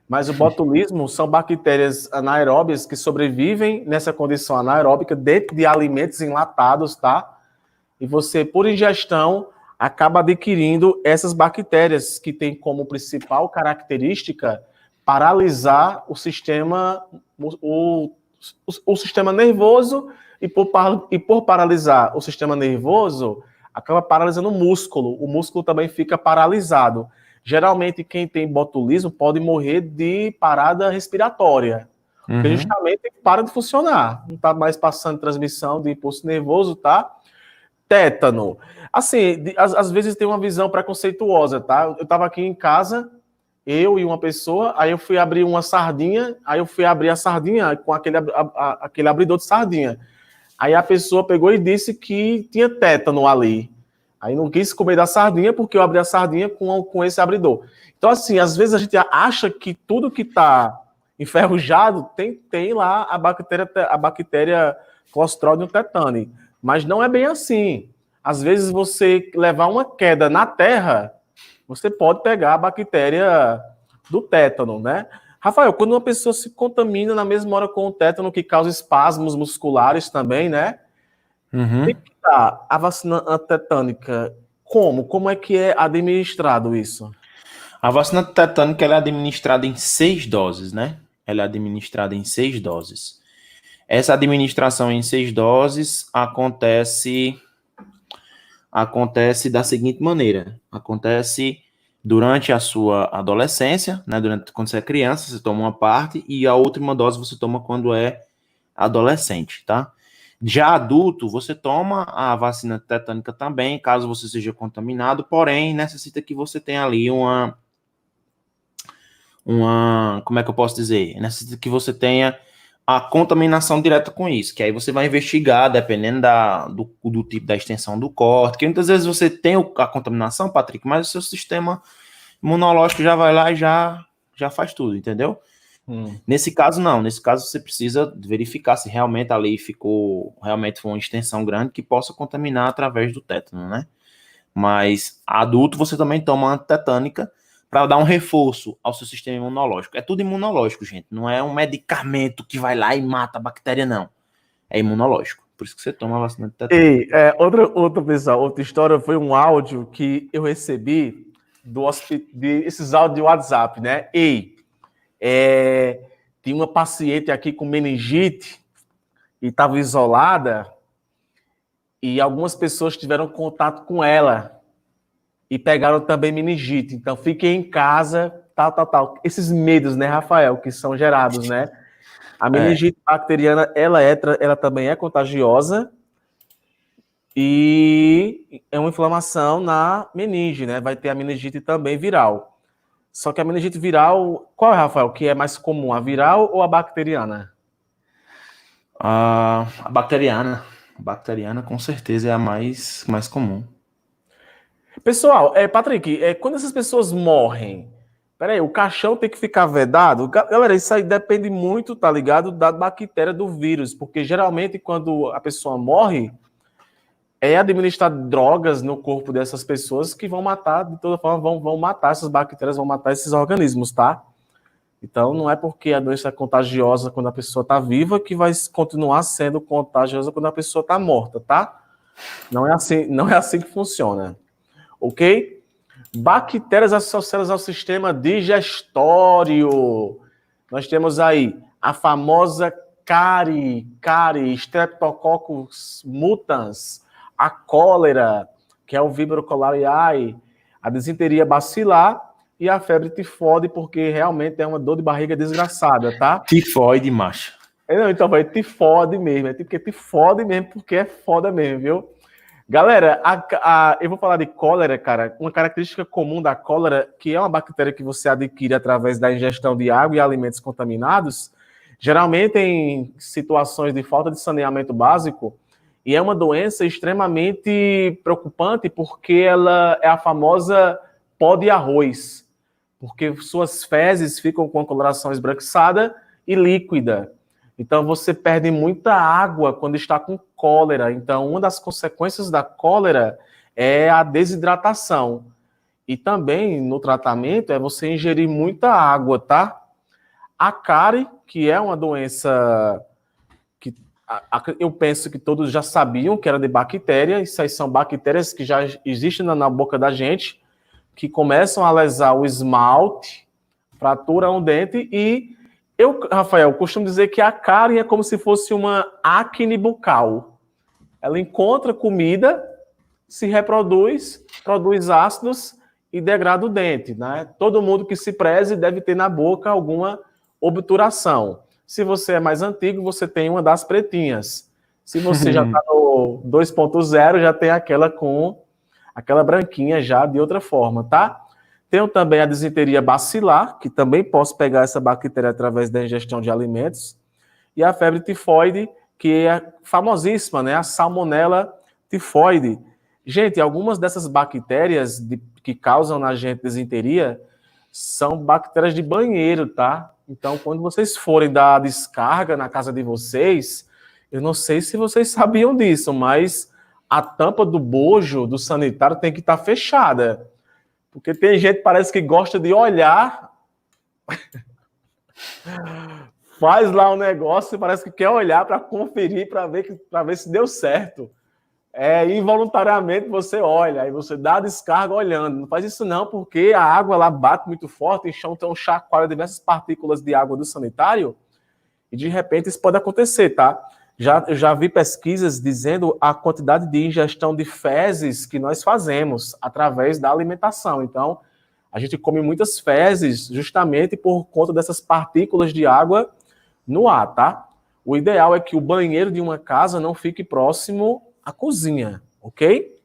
mas o botulismo são bactérias anaeróbias que sobrevivem nessa condição anaeróbica dentro de alimentos enlatados, tá? E você, por ingestão, acaba adquirindo essas bactérias que têm como principal característica paralisar o sistema, o sistema nervoso e por paralisar o sistema nervoso, acaba paralisando o músculo. O músculo também fica paralisado. Geralmente, quem tem botulismo pode morrer de parada respiratória, porque justamente para de funcionar. Não está mais passando transmissão de impulso nervoso, tá? Tétano. Assim, às vezes tem uma visão preconceituosa, tá? Eu estava aqui em casa, eu e uma pessoa, aí eu fui abrir uma sardinha, aí eu fui abrir a sardinha com aquele abridor de sardinha. Aí a pessoa pegou e disse que tinha tétano ali. Aí não quis comer da sardinha porque eu abri a sardinha com esse abridor. Então, assim, às vezes a gente acha que tudo que está enferrujado tem lá a bactéria Clostridium tetani. Mas não é bem assim. Às vezes você levar uma queda na terra, você pode pegar a bactéria do tétano, né? Rafael, quando uma pessoa se contamina na mesma hora com o tétano, que causa espasmos musculares também, né? Tem que dar a vacina antitetânica como? Como é que é administrado isso? A vacina tetânica ela é administrada em 6 doses, né? Ela é administrada em 6 doses. Essa administração em 6 doses acontece da seguinte maneira. Acontece durante a sua adolescência, né? Quando você é criança, você toma uma parte e a última dose você toma quando é adolescente, tá? Já adulto, você toma a vacina tetânica também, caso você seja contaminado, porém, necessita que você tenha ali como é que eu posso dizer? Necessita que você tenha a contaminação direta com isso, que aí você vai investigar, dependendo do tipo da extensão do corte, que muitas vezes você tem a contaminação, Patrick, mas o seu sistema imunológico já vai lá e já faz tudo, entendeu? Nesse caso, não. Nesse caso, você precisa verificar se realmente ali realmente foi uma extensão grande que possa contaminar através do tétano, né? Mas adulto, você também toma antitetânica para dar um reforço ao seu sistema imunológico. É tudo imunológico, gente. Não é um medicamento que vai lá e mata a bactéria, não. É imunológico. Por isso que você toma a vacina antitetânica. Ei, pessoal, outra história foi um áudio que eu recebi esses áudios de WhatsApp, né? Tinha uma paciente aqui com meningite e estava isolada e algumas pessoas tiveram contato com ela e pegaram também meningite. Então, fiquem em casa, tal. Esses medos, né, Rafael, que são gerados, né? A meningite bacteriana, ela também é contagiosa e é uma inflamação na meninge, né? Vai ter a meningite também viral. Só que a meningite viral, qual é, Rafael, que é mais comum, a viral ou a bacteriana? A bacteriana. A bacteriana, com certeza, é a mais comum. Pessoal, Patrick, quando essas pessoas morrem, peraí, o caixão tem que ficar vedado? Galera, isso aí depende muito, tá ligado, da bactéria do vírus, porque geralmente quando a pessoa morre, é administrar drogas no corpo dessas pessoas que vão matar, de toda forma, vão matar essas bactérias, vão matar esses organismos, tá? Então, não é porque a doença é contagiosa quando a pessoa está viva que vai continuar sendo contagiosa quando a pessoa está morta, tá? Não é assim que funciona. Ok? Bactérias associadas ao sistema digestório. Nós temos aí a famosa cárie, Streptococcus mutans, a cólera, que é o Vibrio cholerae, a disenteria bacilar e a febre tifoide, porque realmente é uma dor de barriga desgraçada, tá? Tifoide, macho. Não, então vai tifode mesmo, porque tifode mesmo, porque é foda mesmo, viu? Galera, eu vou falar de cólera, cara. Uma característica comum da cólera, que é uma bactéria que você adquire através da ingestão de água e alimentos contaminados, geralmente em situações de falta de saneamento básico, e é uma doença extremamente preocupante porque ela é a famosa pó de arroz, porque suas fezes ficam com a coloração esbranquiçada e líquida. Então, você perde muita água quando está com cólera. Então, uma das consequências da cólera é a desidratação. E também, no tratamento, é você ingerir muita água, tá? A cárie, que é uma doença que eu penso que todos já sabiam que era de bactéria. Isso aí são bactérias que já existem na boca da gente, que começam a lesar o esmalte, fraturam o dente e Rafael, costumo dizer que a cárie é como se fosse uma acne bucal. Ela encontra comida, se reproduz, produz ácidos e degrada o dente, né? Todo mundo que se preze deve ter na boca alguma obturação. Se você é mais antigo, você tem uma das pretinhas. Se você já está no 2.0, já tem aquela branquinha já de outra forma, tá? Tenho também a disenteria bacilar, que também posso pegar essa bactéria através da ingestão de alimentos. E a febre tifoide, que é famosíssima, né? A salmonella tifoide. Gente, algumas dessas bactérias que causam na gente disenteria são bactérias de banheiro, tá? Então, quando vocês forem dar a descarga na casa de vocês, eu não sei se vocês sabiam disso, mas a tampa do bojo do sanitário tem que estar fechada. Porque tem gente que parece que gosta de olhar, faz lá um negócio e parece que quer olhar para conferir, para ver se deu certo. Involuntariamente você olha, aí você dá a descarga olhando. Não faz isso não, porque a água lá bate muito forte, então chacoalha diversas partículas de água do sanitário e de repente isso pode acontecer, tá? Eu já vi pesquisas dizendo a quantidade de ingestão de fezes que nós fazemos através da alimentação. Então, a gente come muitas fezes justamente por conta dessas partículas de água no ar, tá? O ideal é que o banheiro de uma casa não fique próximo à cozinha, ok?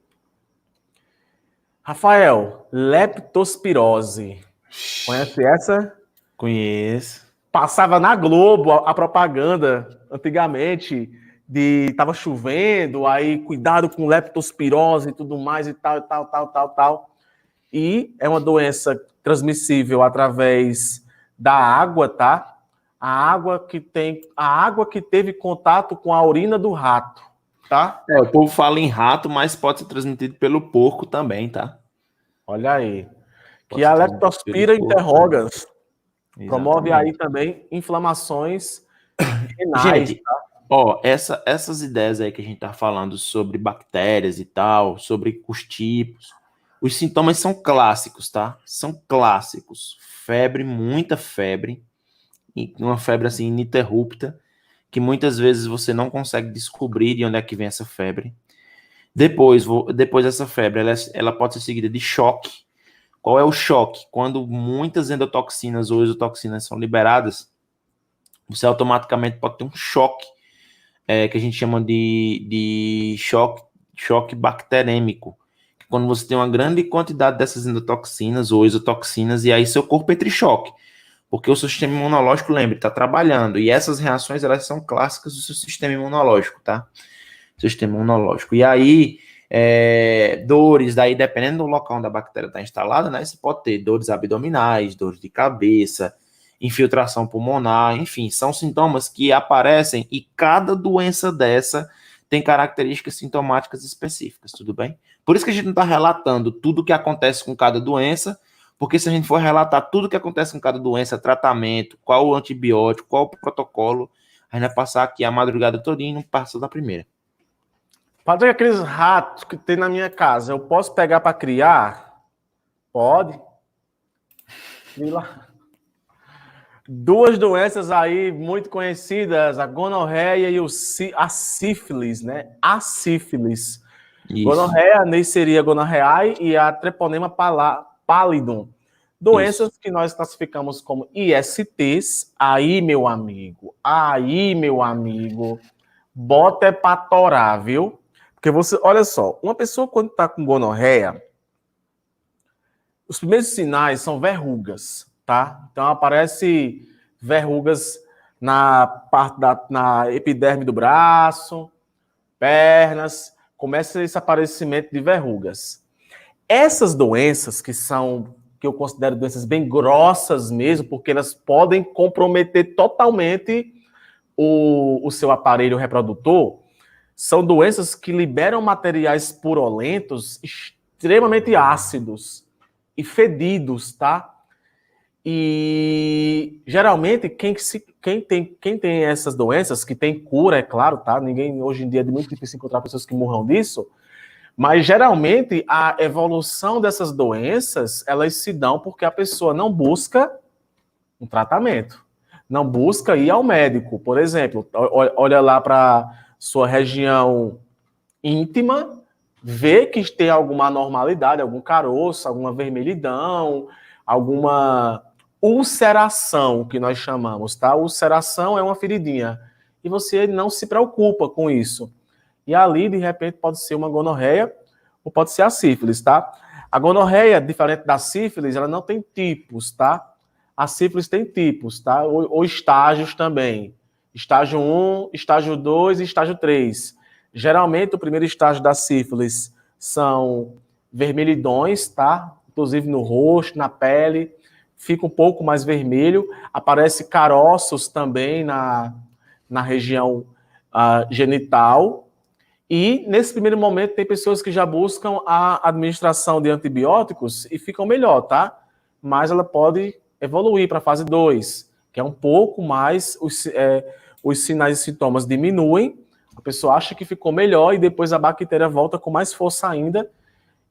Rafael, leptospirose. Conhece essa? Conheço. Passava na Globo a propaganda antigamente tava chovendo, aí cuidado com leptospirose e tudo mais e tal. E é uma doença transmissível através da água, tá? a água que teve contato com a urina do rato, tá? O povo fala em rato, mas pode ser transmitido pelo porco também, tá? Olha aí. Pode Que a ser transmitido leptospira pelo porco. interrogas promove aí Exatamente. também inflamações renais. Gente, essas ideias aí que a gente tá falando sobre bactérias e tal, sobre os tipos, os sintomas são clássicos, tá? São clássicos. Febre, muita febre, e uma febre assim ininterrupta, que muitas vezes você não consegue descobrir de onde é que vem essa febre. Depois dessa febre, ela pode ser seguida de choque. Qual é o choque? Quando muitas endotoxinas ou exotoxinas são liberadas, você automaticamente pode ter um choque, que a gente chama de choque bacterêmico. Quando você tem uma grande quantidade dessas endotoxinas ou exotoxinas, e aí seu corpo entra em choque. Porque o seu sistema imunológico, lembre, está trabalhando. E essas reações, elas são clássicas do seu sistema imunológico, tá? Sistema imunológico. E aí, dores, daí dependendo do local onde a bactéria está instalada, né? Você pode ter dores abdominais, dores de cabeça, infiltração pulmonar, enfim, são sintomas que aparecem e cada doença dessa tem características sintomáticas específicas, tudo bem? Por isso que a gente não está relatando tudo o que acontece com cada doença, porque se a gente for relatar tudo o que acontece com cada doença, tratamento, qual o antibiótico, qual o protocolo, a gente vai passar aqui a madrugada todinha e não passa da primeira. Padre, aqueles ratos que tem na minha casa, eu posso pegar para criar? Pode. E lá. Duas doenças aí muito conhecidas, a gonorreia e a sífilis, né? A sífilis. Isso. Gonorreia, Neisseria gonorreae e a Treponema pallidum. Doenças que nós classificamos como ISTs. Aí, meu amigo, bota é pra torar, viu? Porque você, olha só, uma pessoa quando tá com gonorreia, os primeiros sinais são verrugas, tá? Então aparece verrugas na parte na epiderme do braço, pernas, começa esse aparecimento de verrugas. Essas doenças que eu considero doenças bem grossas mesmo, porque elas podem comprometer totalmente o seu aparelho reprodutor, são doenças que liberam materiais purulentos extremamente ácidos e fedidos, tá? E geralmente quem tem essas doenças, que tem cura, é claro, tá? Ninguém hoje em dia é muito difícil encontrar pessoas que morram disso, mas geralmente a evolução dessas doenças, elas se dão porque a pessoa não busca um tratamento, não busca ir ao médico. Por exemplo, olha lá para sua região íntima, vê que tem alguma anormalidade, algum caroço, alguma vermelhidão, alguma ulceração, que nós chamamos, tá? Ulceração é uma feridinha. E você não se preocupa com isso. E ali, de repente, pode ser uma gonorreia ou pode ser a sífilis, tá? A gonorreia, diferente da sífilis, ela não tem tipos, tá? A sífilis tem tipos, tá? Ou estágios também. Estágio 1, estágio 2 e estágio 3. Geralmente, o primeiro estágio da sífilis são vermelhidões, tá? Inclusive no rosto, na pele, fica um pouco mais vermelho. Aparece caroços também na região genital. E, nesse primeiro momento, tem pessoas que já buscam a administração de antibióticos e ficam melhor, tá? Mas ela pode evoluir para a fase 2, que é um pouco mais, os sinais e sintomas diminuem, a pessoa acha que ficou melhor e depois a bactéria volta com mais força ainda,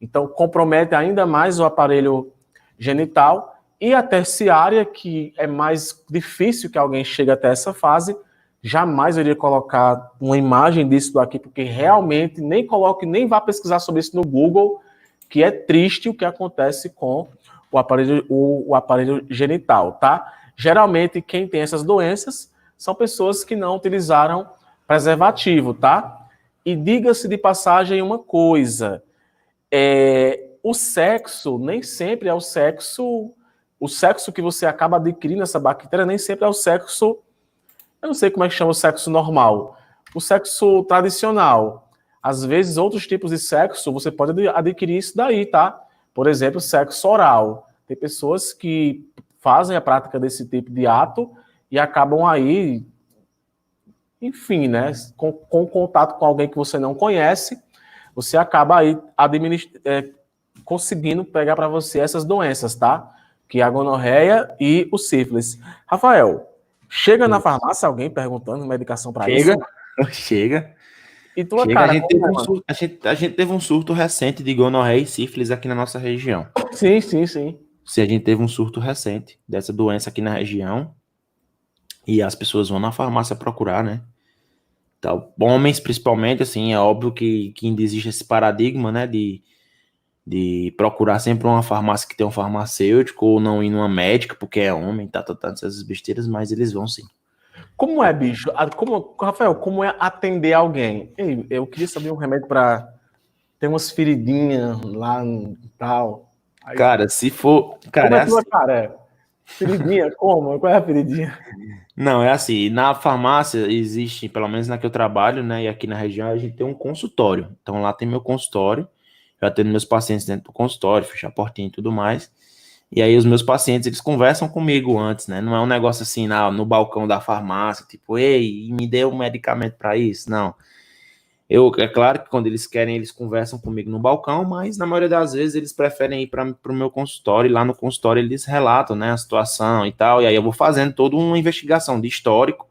então compromete ainda mais o aparelho genital. E a terciária, que é mais difícil que alguém chegue até essa fase, jamais eu iria colocar uma imagem disso aqui, porque realmente nem coloque, nem vá pesquisar sobre isso no Google, que é triste o que acontece com o aparelho genital, tá? Geralmente, quem tem essas doenças são pessoas que não utilizaram preservativo, tá? E diga-se de passagem uma coisa, o sexo nem sempre é o sexo que você acaba adquirindo essa bactéria, nem sempre é o sexo, eu não sei como é que chama o sexo normal, o sexo tradicional. Às vezes, outros tipos de sexo, você pode adquirir isso daí, tá? Por exemplo, sexo oral. Tem pessoas que fazem a prática desse tipo de ato e acabam aí, enfim, né, com contato com alguém que você não conhece, você acaba aí conseguindo pegar para você essas doenças, tá? Que é a gonorreia e o sífilis. Rafael, chega na farmácia alguém perguntando medicação para isso? Chega. E tua Chega, cara, a gente como teve é, um mano? surto, a gente teve um surto recente de gonorreia e sífilis aqui na nossa região. Sim, sim, sim. Se a gente teve um surto recente dessa doença aqui na região e as pessoas vão na farmácia procurar, né? Então, homens, principalmente, assim, é óbvio que ainda existe esse paradigma, né, de procurar sempre uma farmácia que tem um farmacêutico ou não ir numa médica, porque é homem, tá tratando essas besteiras, mas eles vão sim. Como é, bicho? Rafael, como é atender alguém? Ei, eu queria saber um remédio para ter umas feridinhas lá e tal. Aí, Cara, se for. como Cara, é é tua assim. cara? Feridinha? Como? Qual é a feridinha? Não, é assim. Na farmácia existe, pelo menos na que eu trabalho, né? E aqui na região a gente tem um consultório. Então lá tem meu consultório. Eu atendo meus pacientes dentro do consultório, fecho a portinha e tudo mais. E aí os meus pacientes, eles conversam comigo antes, né? Não é um negócio assim no balcão da farmácia, tipo, ei, me dê um medicamento para isso. Não. É claro que quando eles querem, eles conversam comigo no balcão, mas na maioria das vezes eles preferem ir para o meu consultório, e lá no consultório eles relatam, né, a situação e tal, e aí eu vou fazendo toda uma investigação de histórico,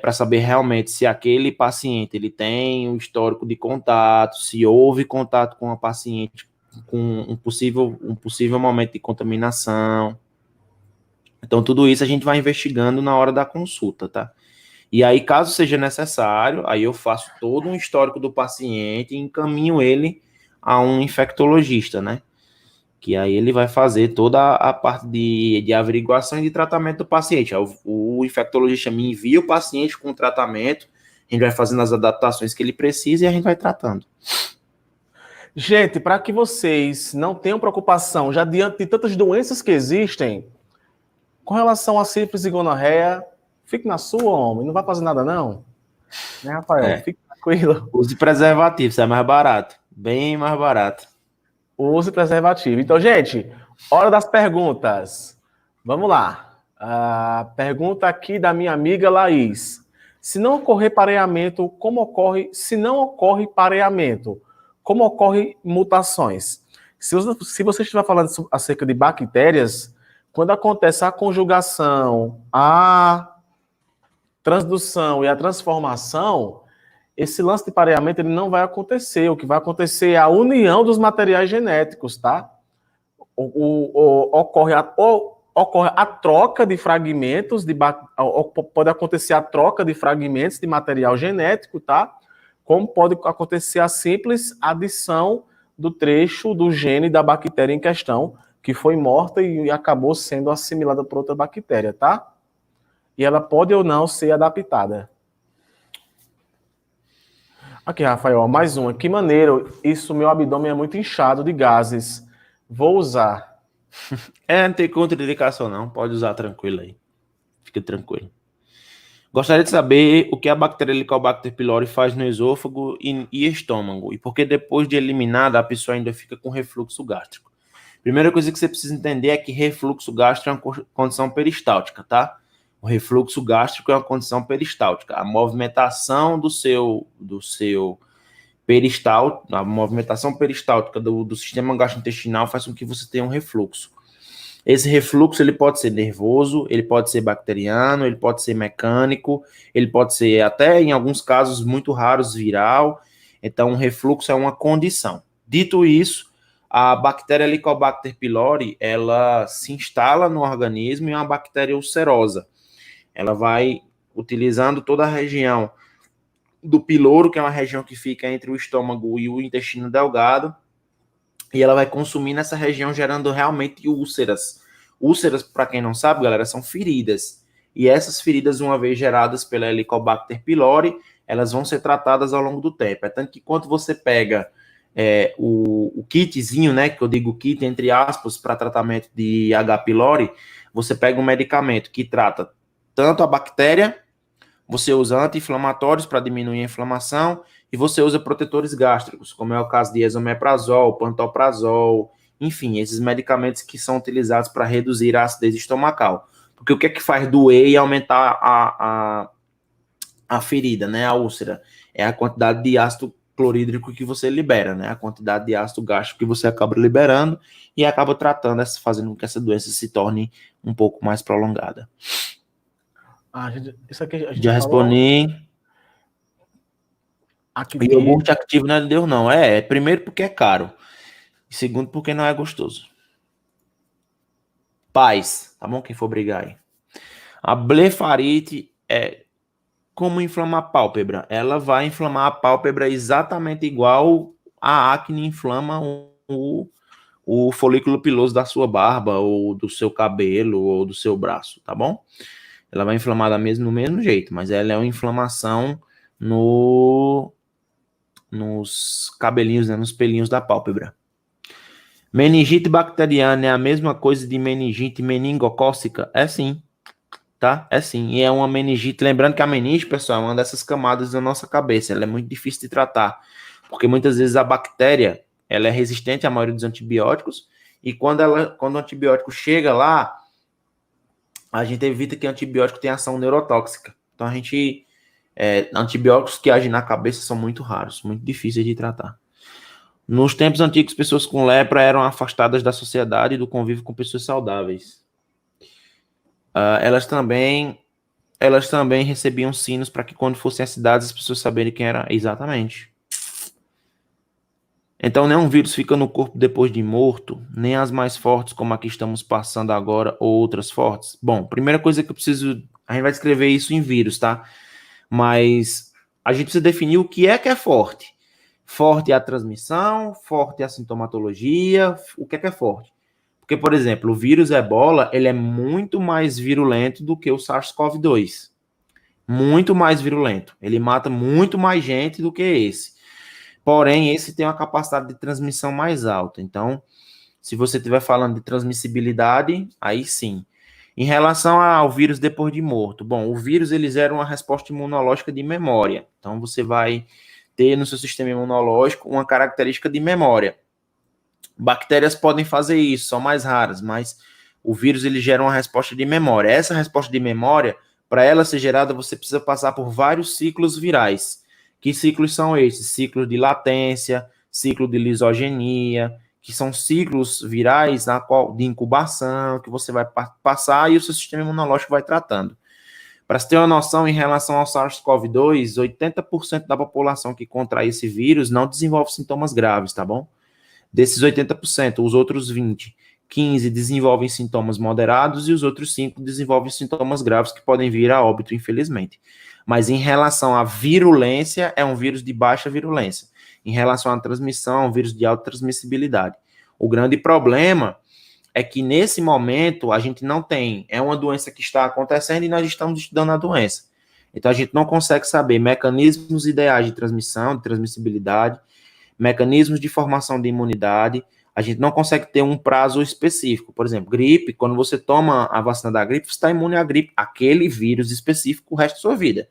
para saber realmente se aquele paciente ele tem um histórico de contato, se houve contato com a paciente com um possível momento de contaminação. Então tudo isso a gente vai investigando na hora da consulta, tá? E aí, caso seja necessário, aí eu faço todo um histórico do paciente e encaminho ele a um infectologista, né? Que aí ele vai fazer toda a parte de averiguação e de tratamento do paciente. O infectologista me envia o paciente com o tratamento, a gente vai fazendo as adaptações que ele precisa e a gente vai tratando. Gente, para que vocês não tenham preocupação, já diante de tantas doenças que existem, com relação a sífilis e gonorreia, fique na sua, homem, não vai fazer nada não. Né, Rafael? Fique tranquilo. Use preservativo, isso é mais barato. Bem mais barato. Use preservativo. Então, gente, hora das perguntas. Vamos lá. A pergunta aqui da minha amiga Laís. Se não ocorrer pareamento, como ocorre? Se não ocorre pareamento, como ocorre mutações? Se você estiver falando acerca de bactérias, quando acontece a conjugação, a transdução e a transformação, esse lance de pareamento ele não vai acontecer. O que vai acontecer é a união dos materiais genéticos, tá? Ocorre a troca de fragmentos, pode acontecer a troca de fragmentos de material genético, tá? Como pode acontecer a simples adição do trecho do gene da bactéria em questão, que foi morta e acabou sendo assimilada por outra bactéria, tá? E ela pode ou não ser adaptada. Aqui, Rafael, mais uma. Que maneiro. Isso, meu abdômen é muito inchado de gases. Vou usar. Não tem contraindicação não, pode usar tranquilo aí. Fica tranquilo. Gostaria de saber o que a bactéria Helicobacter pylori faz no esôfago e estômago, e por que depois de eliminada a pessoa ainda fica com refluxo gástrico. Primeira coisa que você precisa entender é que refluxo gástrico é uma condição peristáltica, tá? O refluxo gástrico é uma condição peristáltica. A movimentação do seu peristáltico, a movimentação peristáltica do sistema gastrointestinal faz com que você tenha um refluxo. Esse refluxo ele pode ser nervoso, ele pode ser bacteriano, ele pode ser mecânico, ele pode ser até, em alguns casos muito raros, viral. Então, o refluxo é uma condição. Dito isso, a bactéria Helicobacter pylori, ela se instala no organismo e é uma bactéria ulcerosa. Ela vai utilizando toda a região do piloro, que é uma região que fica entre o estômago e o intestino delgado, e ela vai consumir nessa região, gerando realmente úlceras. Úlceras, para quem não sabe, galera, são feridas. E essas feridas, uma vez geradas pela Helicobacter pylori, elas vão ser tratadas ao longo do tempo. É tanto que quando você pega o kitzinho, né, que eu digo kit entre aspas, para tratamento de H. pylori, você pega um medicamento que trata tanto a bactéria, você usa anti-inflamatórios para diminuir a inflamação, e você usa protetores gástricos, como é o caso de esomeprazol, pantoprazol, enfim, esses medicamentos que são utilizados para reduzir a acidez estomacal. Porque o que é que faz doer e aumentar a ferida, né? A úlcera. É a quantidade de ácido clorídrico que você libera, né? A quantidade de ácido gástrico que você acaba liberando e acaba tratando, fazendo com que essa doença se torne um pouco mais prolongada. Isso aqui a gente Já falou. respondi. O iogurte ativo não é de Deus, não. Primeiro porque é caro. E segundo porque não é gostoso. Paz, tá bom? Quem for brigar aí. A blefarite é como inflamar a pálpebra. Ela vai inflamar a pálpebra exatamente igual a acne inflama o folículo piloso da sua barba, ou do seu cabelo, ou do seu braço, tá bom? Ela vai inflamar no mesmo jeito, mas ela é uma inflamação nos cabelinhos, né, nos pelinhos da pálpebra. Meningite bacteriana é a mesma coisa de meningite meningocócica? É sim, tá? É sim. E é uma meningite. Lembrando que a meningite, pessoal, é uma dessas camadas da nossa cabeça. Ela é muito difícil de tratar, porque muitas vezes a bactéria ela é resistente à maioria dos antibióticos, e quando o antibiótico chega lá, a gente evita que o antibiótico tenha ação neurotóxica. Então antibióticos que agem na cabeça são muito raros, muito difíceis de tratar. Nos tempos antigos, pessoas com lepra eram afastadas da sociedade e do convívio com pessoas saudáveis. Elas também recebiam sinos para que quando fossem às cidades as pessoas saberem quem era exatamente. Então, nenhum vírus fica no corpo depois de morto, nem as mais fortes, como a que estamos passando agora, ou outras fortes. Bom, primeira coisa que eu preciso... A gente vai descrever isso em vírus, tá? Mas a gente precisa definir o que é forte. Forte é a transmissão, forte é a sintomatologia, o que é forte? Porque, por exemplo, o vírus Ebola, ele é muito mais virulento do que o SARS-CoV-2. Muito mais virulento. Ele mata muito mais gente do que esse. Porém, esse tem uma capacidade de transmissão mais alta. Então, se você estiver falando de transmissibilidade, aí sim. Em relação ao vírus depois de morto, bom, o vírus ele gera uma resposta imunológica de memória. Então, você vai ter no seu sistema imunológico uma característica de memória. Bactérias podem fazer isso, são mais raras, mas o vírus ele gera uma resposta de memória. Essa resposta de memória, para ela ser gerada, você precisa passar por vários ciclos virais. Que ciclos são esses? Ciclos de latência, ciclo de lisogenia, que são ciclos virais de incubação, que você vai passar e o seu sistema imunológico vai tratando. Para você ter uma noção, em relação ao SARS-CoV-2, 80% da população que contrai esse vírus não desenvolve sintomas graves, tá bom? Desses 80%, os outros 15 desenvolvem sintomas moderados e os outros 5 desenvolvem sintomas graves que podem vir a óbito, infelizmente. Mas em relação à virulência, é um vírus de baixa virulência. Em relação à transmissão, é um vírus de alta transmissibilidade. O grande problema é que nesse momento a gente não tem, é uma doença que está acontecendo e nós estamos estudando a doença. Então a gente não consegue saber mecanismos ideais de transmissão, de transmissibilidade, mecanismos de formação de imunidade. A gente não consegue ter um prazo específico. Por exemplo, gripe, quando você toma a vacina da gripe, você está imune à gripe, aquele vírus específico o resto da sua vida.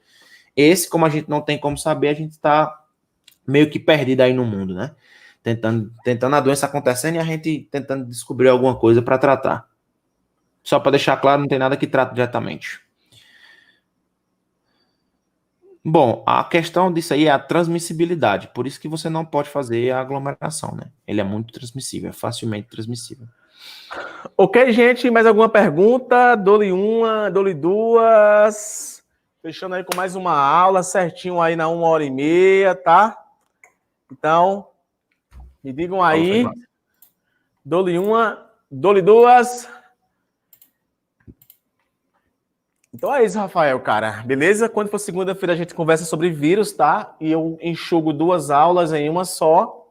Esse, como a gente não tem como saber, a gente está meio que perdido aí no mundo, né? Tentando a doença acontecendo e a gente tentando descobrir alguma coisa para tratar. Só para deixar claro, não tem nada que trate diretamente. Bom, a questão disso aí é a transmissibilidade. Por isso que você não pode fazer a aglomeração, né? Ele é muito transmissível, é facilmente transmissível. Ok, gente, mais alguma pergunta? Dou-lhe uma, dou-lhe duas. Fechando aí com mais uma aula, certinho aí na 1h30, tá? Então, me digam aí. Dou-lhe uma, dou-lhe duas. Então é isso, Rafael, cara. Beleza? Quando for segunda-feira a gente conversa sobre vírus, tá? E eu enxugo 2 aulas em uma só.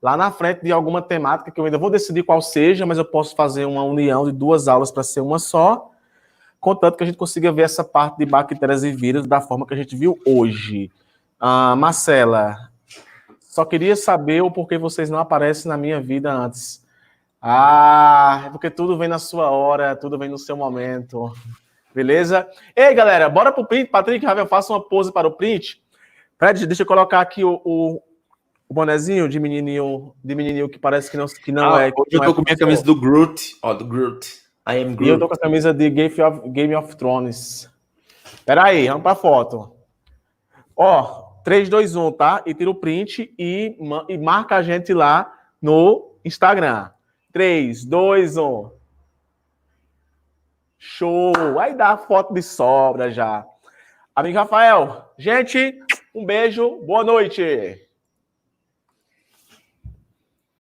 Lá na frente de alguma temática que eu ainda vou decidir qual seja, mas eu posso fazer uma união de 2 aulas para ser uma só. Contanto que a gente consiga ver essa parte de bactérias e vírus da forma que a gente viu hoje. Marcela, só queria saber o porquê vocês não aparecem na minha vida antes. É porque tudo vem na sua hora, tudo vem no seu momento. Beleza? Ei, galera, bora pro print. Patrick, Ravel, faça uma pose para o print. Fred, deixa eu colocar aqui o bonezinho de menininho que parece que não é. Hoje eu tô com minha camisa do Groot. Ó, do Groot. I am E eu Groot. tô com a camisa de Game of Thrones. Pera aí, vamos pra foto. Ó, 3, 2, 1, tá? E tira o print e marca a gente lá no Instagram. 3, 2, 1. Show! Aí dá a foto de sobra já. Amigo Rafael, gente, um beijo, boa noite.